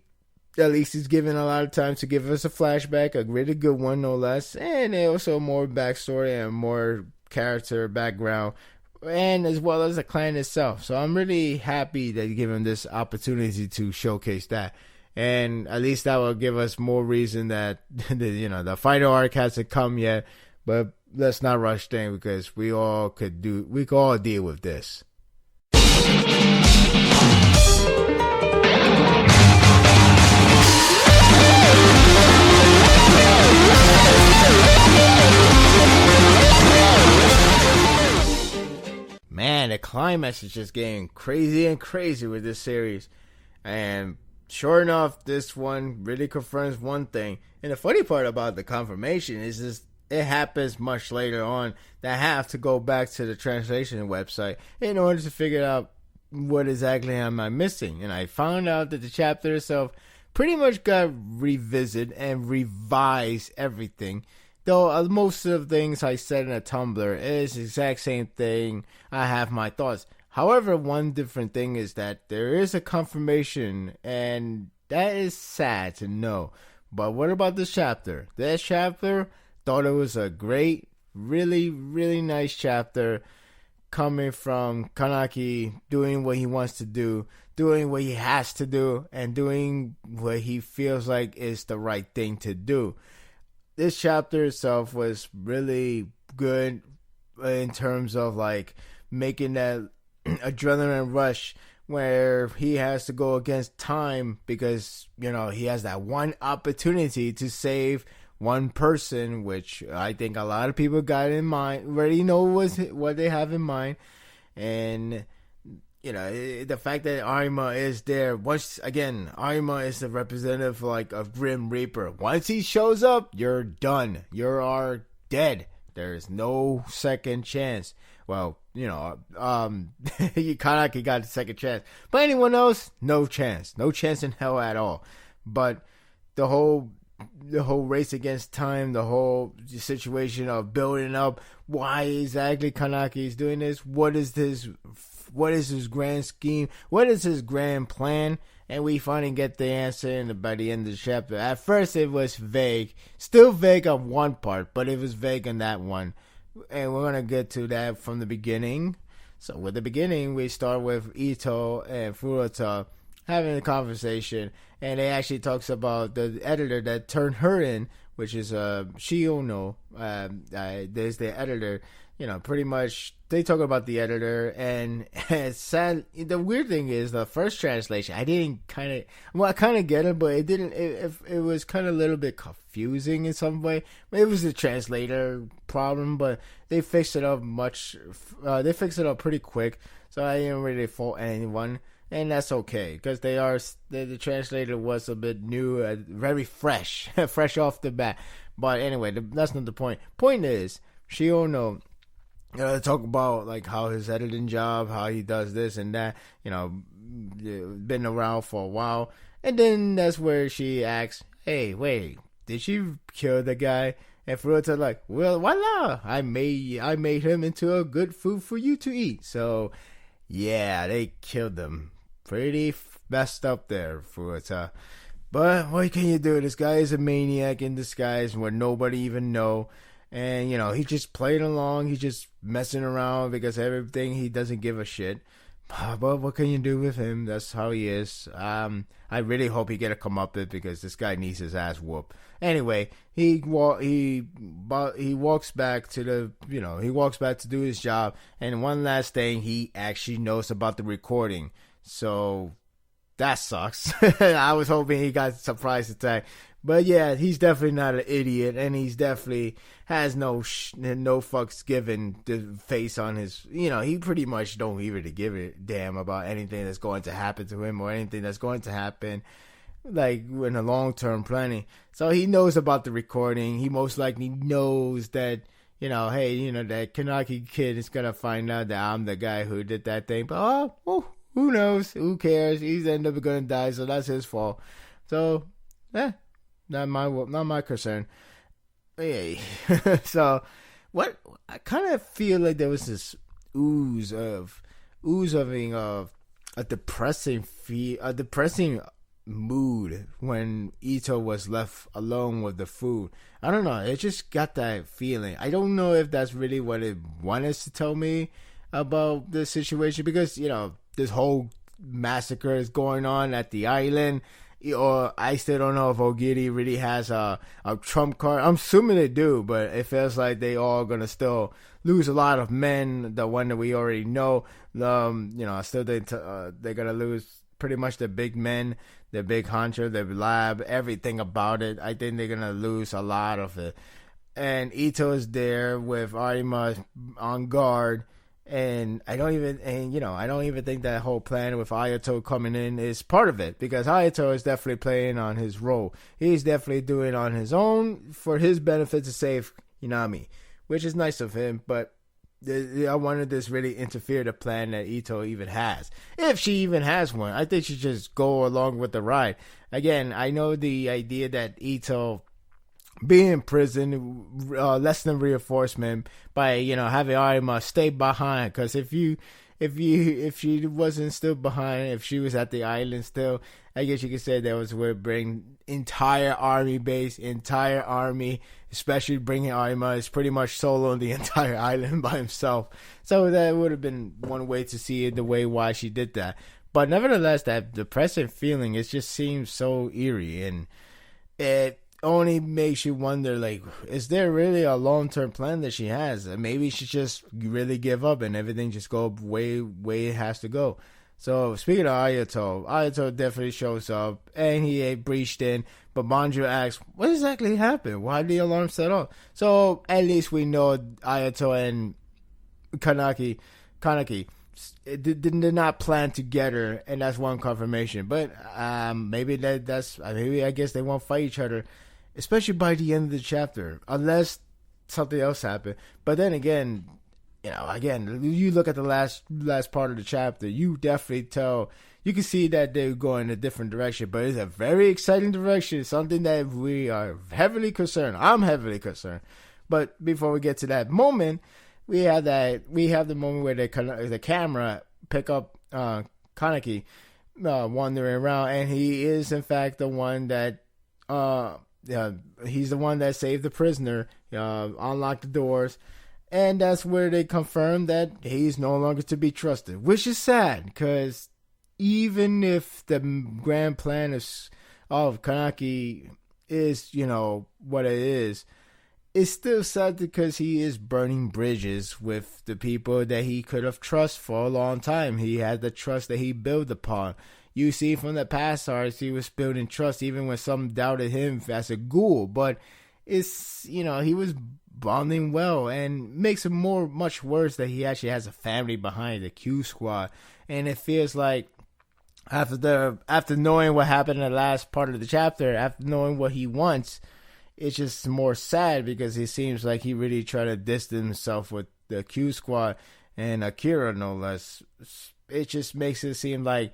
at least he's given a lot of time to give us a flashback, a really good one, no less, and also more backstory and more character background, and as well as the clan itself. So I'm really happy that you give him this opportunity to showcase that. And at least that will give us more reason that the final arc hasn't come yet. But let's not rush things, because we could all deal with this. Man, the climax is just getting crazy and crazy with this series. And sure enough, this one really confirms one thing. And the funny part about the confirmation is just it happens much later on that I have to go back to the translation website in order to figure out what exactly am I missing. And I found out that the chapter itself pretty much got revisited and revised everything. Though most of the things I said in a Tumblr is the exact same thing. I have my thoughts. However, one different thing is that there is a confirmation, and that is sad to know. But what about this chapter? This chapter, thought it was a great, really, really nice chapter coming from Kaneki, doing what he wants to do, doing what he has to do, and doing what he feels like is the right thing to do. This chapter itself was really good in terms of like making that adrenaline rush where he has to go against time, because, you know, he has that one opportunity to save one person, which I think a lot of people got in mind, already know what they have in mind. And, you know, the fact that Arima is there, once again, Arima is the representative like of Grim Reaper. Once he shows up, you're done. You are dead. There's no second chance. Well, you know, Kaneki got a second chance. But anyone else, no chance. No chance in hell at all. But the whole race against time, the whole situation of building up why exactly Kaneki is doing this, what is his grand scheme, what is his grand plan, and we finally get the answer by the end of the chapter. At first it was vague, still vague on one part, but it was vague on that one, and we're gonna get to that from the beginning. So with the beginning, we start with Ito and Furuta having a conversation, and it actually talks about the editor that turned her in, which is Shiono. There's the editor. You know, pretty much they talk about the editor, and it's sad. The weird thing is the first translation, I kind of get it, but it didn't. It was kind of a little bit confusing in some way. It was the translator problem, but they fixed it up They fixed it up pretty quick, so I didn't really fault anyone. and that's okay because the translator was a bit new, very fresh, fresh off the bat. But anyway, that's not the point. Point is, Shiono talk about like how his editing job, how he does this and that, been around for a while. And then that's where she asks, hey, wait, did you kill the guy? And Furuta like, well, voila, I made him into a good food for you to eat. So, yeah, they killed him. Pretty messed up there, Furuta. But what can you do? This guy is a maniac in disguise where nobody even know. And, he just played along. He's just messing around because everything he doesn't give a shit. But what can you do with him? That's how he is. I really hope he get a comeuppance because this guy needs his ass whooped. Anyway, he walks back to he walks back to do his job. And one last thing, he actually knows about the recording. So that sucks. I was hoping he got a surprise attack. But yeah, he's definitely not an idiot, and he's definitely has no fucks given the face on his. He pretty much don't even give a damn about anything that's going to happen to him or anything that's going to happen, like in the long term planning. So he knows about the recording. He most likely knows that hey, that Kaneki kid is gonna find out that I'm the guy who did that thing. But who knows? Who cares? He's ended up gonna die, so that's his fault. So not my concern. Hey, so what? I kind of feel like there was this ooze of a depressing mood when Ito was left alone with the food. I don't know. It just got that feeling. I don't know if that's really what it wanted to tell me about the situation because this whole massacre is going on at the island. Or I still don't know if Ogiri really has a trump card. I'm assuming they do, but it feels like they all gonna still lose a lot of men. The one that we already know, still they're gonna lose pretty much the big men, the big hunter, the lab, everything about it. I think they're gonna lose a lot of it. And Ito is there with Arima on guard. And I don't even think that whole plan with Ayato coming in is part of it because Ayato is definitely playing on his role. He's definitely doing it on his own for his benefit to save Inami, which is nice of him. But I wanted this really interfere the plan that Ito even has, if she even has one. I think she should just go along with the ride. Again, I know the idea that Ito being in prison, less than reinforcement by having Arima stay behind. Because if she wasn't still behind, if she was at the island still, I guess you could say that was where bring entire army, especially bringing Arima is pretty much soloing the entire island by himself. So that would have been one way to see it, the way why she did that. But nevertheless, that depressing feeling, it just seems so eerie, and it only makes you wonder, like, is there really a long-term plan that she has? Maybe she just really give up and everything just go way it has to go. So speaking of Ayato definitely shows up and he breached in, but Banjo asks, what exactly happened? Why did the alarm set off? So at least we know Ayato and Kaneki did not plan together, and that's one confirmation. But maybe I guess they won't fight each other, especially by the end of the chapter, unless something else happened. But then again, you look at the last part of the chapter, you definitely you can see that they're going in a different direction, but it's a very exciting direction, something that we are heavily concerned. I'm heavily concerned. But before we get to that moment, we have the moment where the camera pick up Kaneki wandering around, and he is in fact the one that he's the one that saved the prisoner, unlocked the doors, and that's where they confirm that he's no longer to be trusted, which is sad, because even if the grand plan of Kaneki is, what it is, it's still sad because he is burning bridges with the people that he could have trusted for a long time. He had the trust that he built upon. You see from the past arcs, he was building trust even when some doubted him as a ghoul. But it's, he was bonding well, and makes it much worse that he actually has a family behind the Q squad. And it feels like after knowing what happened in the last part of the chapter, after knowing what he wants, it's just more sad because it seems like he really tried to distance himself with the Q Squad and Akira, no less. It just makes it seem like,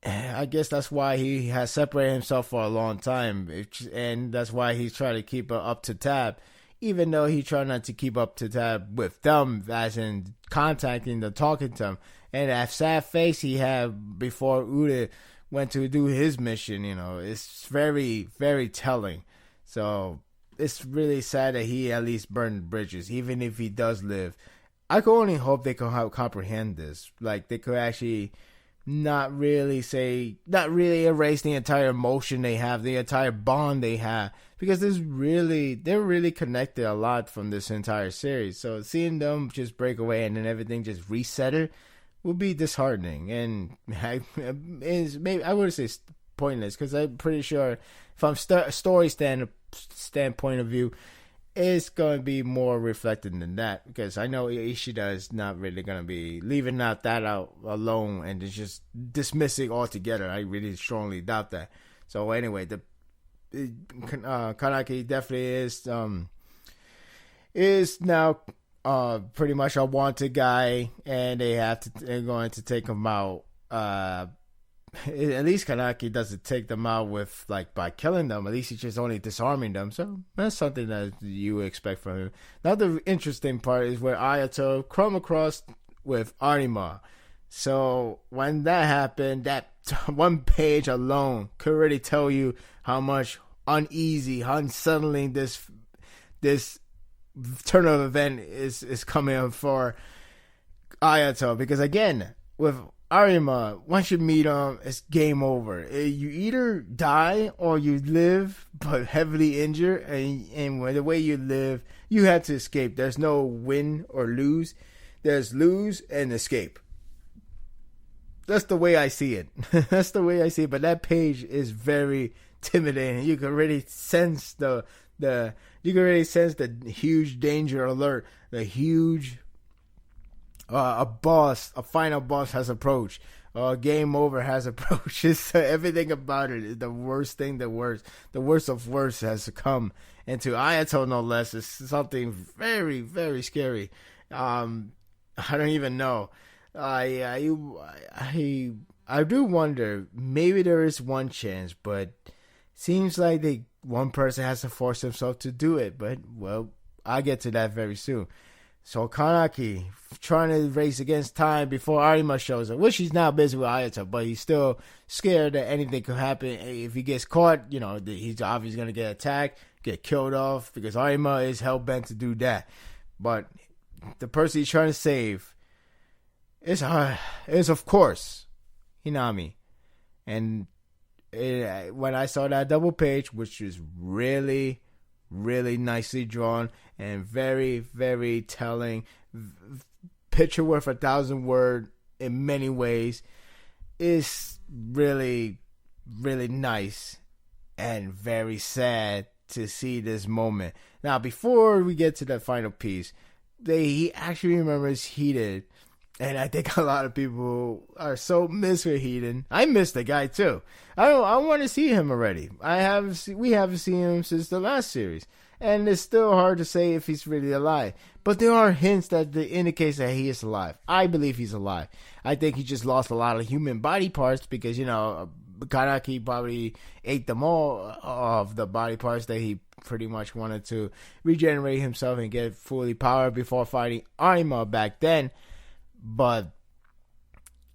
I guess that's why he has separated himself for a long time, and that's why he's trying to keep up to tab, even though he tried not to keep up to tab with them, as in contacting them, talking to them. And that sad face he had before Uda went to do his mission, it's very, very telling. So it's really sad that he at least burned bridges, even if he does live. I could only hope they could comprehend this. Like, they could actually not really erase the entire emotion they have, the entire bond they have, because they're really connected a lot from this entire series. So seeing them just break away and then everything just reset it would be disheartening, and maybe I wouldn't say pointless, because I'm pretty sure from story standpoint of view, it's going to be more reflected than that, because I know Ishida is not really going to be leaving that out alone and just dismissing altogether. I really strongly doubt that. So anyway, Kaneki definitely is now pretty much a wanted guy, and they're going to take him out. At least Kaneki doesn't take them out by killing them. At least he's just only disarming them. So that's something that you expect from him. Now the interesting part is where Ayato come across with Arima. So when that happened, that one page alone could already tell you how much uneasy, unsettling this turn of event is coming for Ayato, because again, with Arima, once you meet him, it's game over. You either die or you live, but heavily injured, and the way you live, you have to escape. There's no win or lose. There's lose and escape. That's the way I see it. That's the way I see it. But that page is very intimidating. You can really sense the huge danger alert, the huge a final boss has approached. Game over has approached. Everything about it is the worst thing. The worst of worst has come. And to Ayato, no less, is something very, very scary. I don't even know. I do wonder. Maybe there is one chance, but seems like one person has to force himself to do it. But well, I'll get to that very soon. So Kaneki trying to race against time before Arima shows up, which he's now busy with Ayato, but he's still scared that anything could happen. If he gets caught, he's obviously going to get attacked, get killed off, because Arima is hell-bent to do that. But the person he's trying to save is of course, Hinami. And when I saw that double page, which is really, really nicely drawn and very, very telling, picture worth 1,000 words in many ways, is really, really nice and very sad to see this moment. Now, before we get to the final piece, he actually remembers Heated, and I think a lot of people are so missed with Heaton. I miss the guy too. I want to see him already. We haven't seen him since the last series, and it's still hard to say if he's really alive. But there are hints that indicates that he is alive. I believe he's alive. I think he just lost a lot of human body parts because Kaneki probably ate them all of the body parts that he pretty much wanted to regenerate himself and get fully powered before fighting Arima back then. But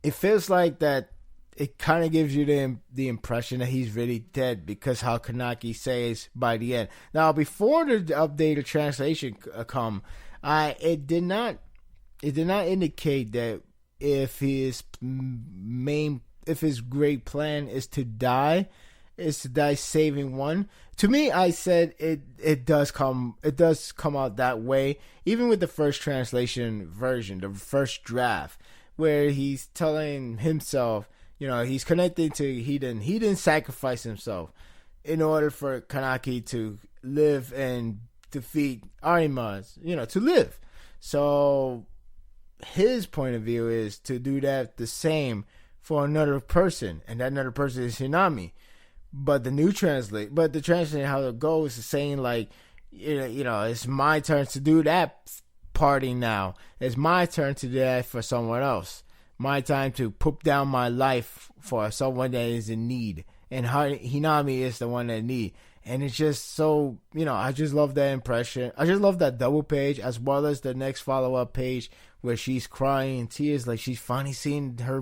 it feels like that it kind of gives you the impression that he's really dead because how Kaneki says by the end. Now, before the updated translation it did not indicate that if his great plan is to die saving one. To me, I said it does come out that way, even with the first translation version, the first draft, where he's telling himself, he's connecting to Hiden. He didn't sacrifice himself in order for Kaneki to live and defeat Arima, to live. So his point of view is to do that the same for another person, and that another person is Hinami. But the translation how it goes is saying like, it's my turn to do that party now. It's my turn to do that for someone else. My time to put down my life for someone that is in need. And Hinami is the one that need. And it's just so, I just love that impression. I just love that double page, as well as the next follow-up page where she's crying in tears, like she's finally seeing her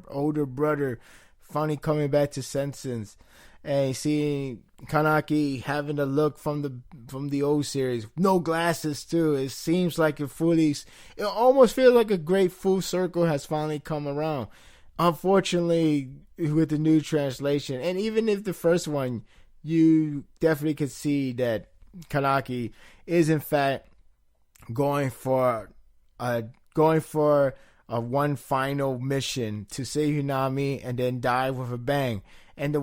older brother, finally coming back to senses. And seeing Kaneki having the look from the old series, no glasses too. It seems like it almost feels like a great full circle has finally come around. Unfortunately, with the new translation, and even if the first one, you definitely could see that Kaneki is in fact going for a one final mission to save Hinami and then die with a bang. And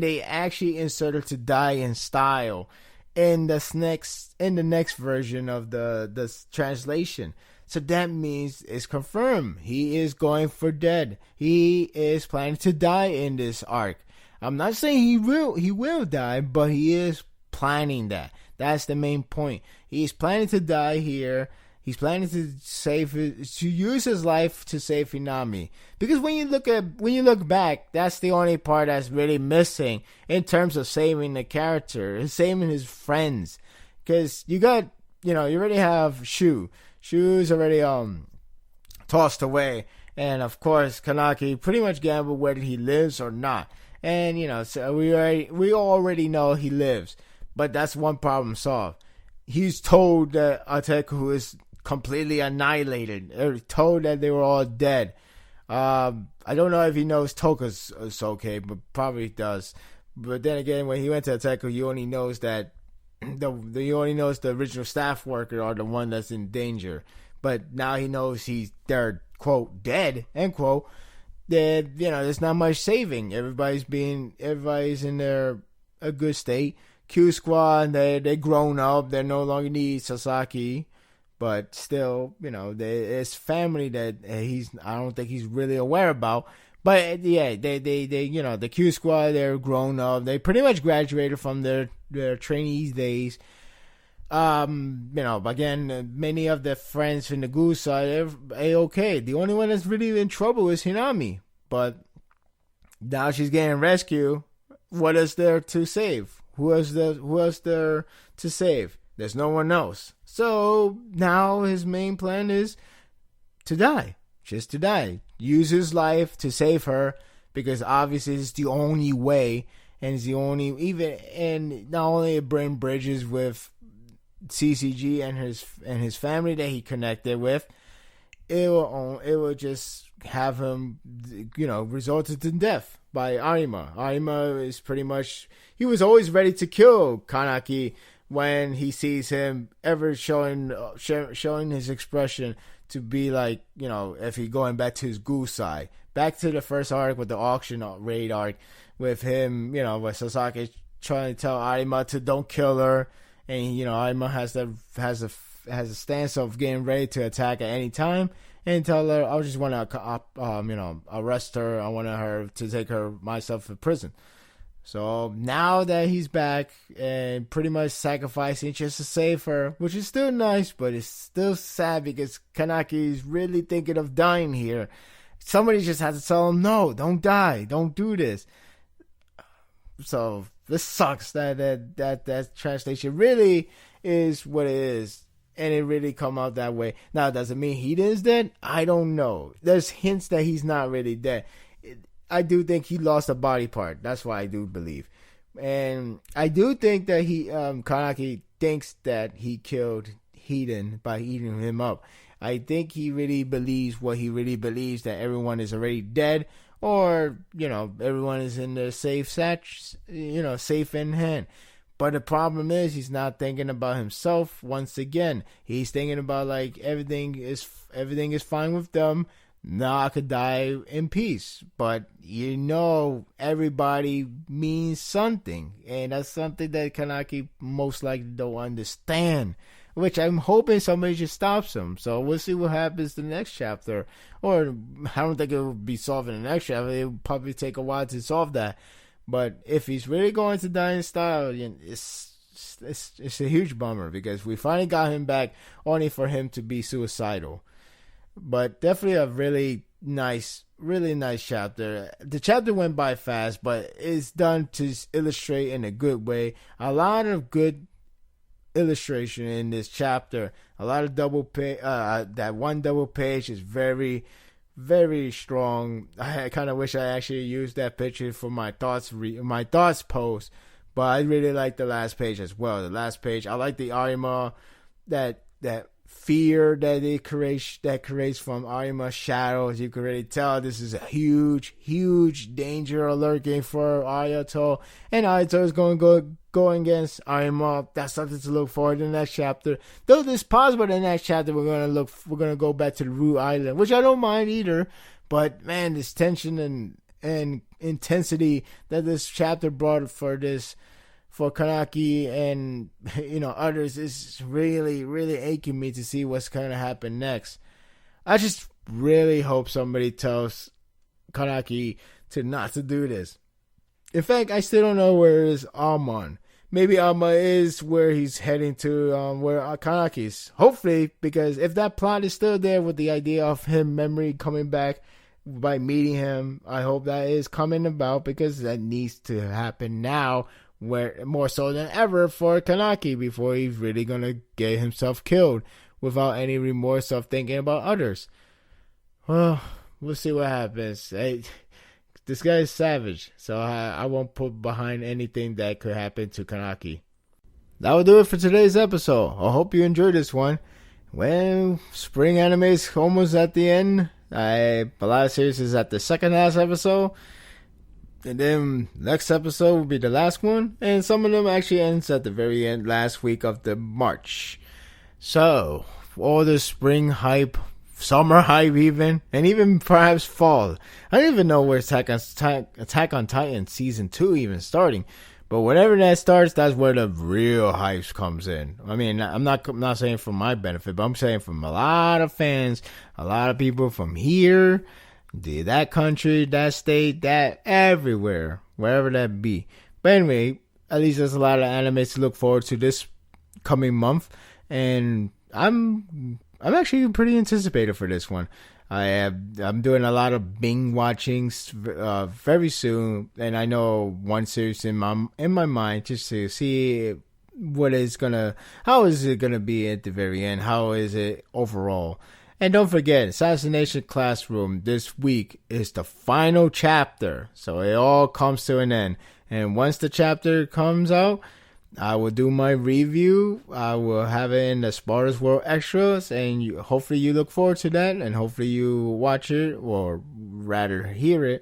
they actually inserted to die in style in the next version of the translation. So that means it's confirmed. He is going for dead. He is planning to die in this arc. I'm not saying he will die, but he is planning that. That's the main point. He's planning to die here. He's planning to use his life to save Hinami. Because when you look back, that's the only part that's really missing in terms of saving the character, saving his friends. Because you already have Shu. Shu's already tossed away, and of course Kaneki pretty much gambled whether he lives or not. And so we already know he lives, but that's one problem solved. He's told that Ateku is completely annihilated. They're told that they were all dead. I don't know if he knows Toka's okay, but probably does. But then again, when he went to Ateku, he only knows that he only knows the original staff worker are the one that's in danger. But now he knows they're quote dead end quote. That there's not much saving. Everybody's in a good state. Q Squad, they grown up. They no longer need Sasaki. But still, there's family that I don't think he's really aware about. But yeah, they the Q Squad, they're grown up. They pretty much graduated from their trainees days. Again, many of the friends from the Ghoul side are A-okay. The only one that's really in trouble is Hinami. But now she's getting rescued. What is there to save? Who else there to save? There's no one else. So now his main plan is to die. Just to die. Use his life to save her, because obviously it's the only way, and it's the only and not only it burn bridges with CCG and his family that he connected with, it will just have him resulted to death by Arima. Arima is pretty much, he was always ready to kill Kaneki when he sees him ever showing his expression to be like, if he going back to his Ghoul side. Back to the first arc with the auction raid arc with him, with Sasaki trying to tell Arima to don't kill her. And, Arima has a stance of getting ready to attack at any time. And tell her, I just want to, arrest her. I want her to take myself to prison. So now that he's back and pretty much sacrificing just to save her, which is still nice, but it's still sad because Kaneki is really thinking of dying here. Somebody just has to tell him, no, don't die. Don't do this. So this sucks that translation really is what it is. And it really come out that way. Now, does it mean he is dead? I don't know. There's hints that he's not really dead. I do think he lost a body part. That's what I do believe. And I do think that Kaneki thinks that he killed Hiden by eating him up. I think he really believes what he really believes, that everyone is already dead, or, everyone is in the safe in hand. But the problem is he's not thinking about himself once again. He's thinking about like everything is fine with them. Now I could die in peace. But everybody means something. And that's something that Kaneki most likely don't understand. which I'm hoping somebody just stops him. So we'll see what happens the next chapter. Or I don't think it will be solved in the next chapter. It will probably take a while to solve that. But if he's really going to die in style, it's a huge bummer because we finally got him back only for him to be suicidal. But definitely a really nice chapter. The chapter went by fast, but it's done to illustrate in a good way. A lot of good illustration in this chapter. A lot of double page. That one double page is very, very strong. I kind of wish I actually used that picture for my thoughts post, but I really like the last page as well. The last page, I like the Arima, that fear that creates from Arima's shadows. You can really tell this is a huge danger lurking for Ayato, and Ayato is going to go against Arima. That's something to look forward to in the next chapter. Though it's possible in the next chapter we're gonna go back to the Root Island, which I don't mind either. But man, this tension and intensity that this chapter brought for Kaneki and others is really aching me to see what's going to happen next. I just really hope somebody tells Kaneki not to do this. In fact, I still don't know where is Almon. Maybe Alma is where he's heading to, where Kaneki is. Hopefully, because if that plot is still there with the idea of him memory coming back by meeting him, I hope that is coming about because that needs to happen now. Where more so than ever for Kaneki before he's really gonna get himself killed without any remorse of thinking about others. Well, we'll see what happens. Hey, this guy is savage, so I won't put behind anything that could happen to Kaneki. That will do it for today's episode. I hope you enjoyed this one. Well, spring anime is almost at the end. A lot of series is at the second last episode. And then next episode will be the last one. And some of them actually ends at the very end, last week of the March. So, all the spring hype, summer hype even, and even perhaps fall. I don't even know where Attack on Titan Season 2 even starting. But whenever that starts, that's where the real hype comes in. I mean, I'm not saying for my benefit, but I'm saying from a lot of fans, a lot of people from here, that country, that state, that everywhere, wherever that be. But anyway, at least there's a lot of animes to look forward to this coming month, and I'm actually pretty anticipated for this one. I'm doing a lot of Bing watchings very soon, and I know one series in my mind just to see how is it gonna be at the very end, how is it overall. And don't forget, Assassination Classroom this week is the final chapter. So it all comes to an end. And once the chapter comes out, I will do my review. I will have it in the Sparda's World Extras. And hopefully you look forward to that. And hopefully you watch it, or rather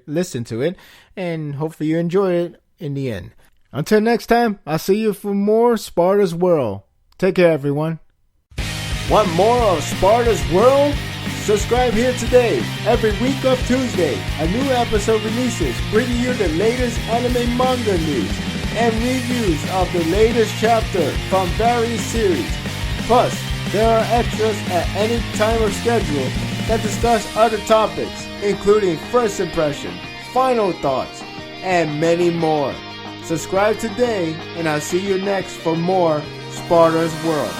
listen to it. And hopefully you enjoy it in the end. Until next time, I'll see you for more Sparda's World. Take care, everyone. Want more of Sparda's World? Subscribe here today. Every week of Tuesday, a new episode releases, bringing you the latest anime manga news and reviews of the latest chapter from various series. Plus, there are extras at any time or schedule that discuss other topics, including first impression, final thoughts, and many more. Subscribe today, and I'll see you next for more Sparda's World.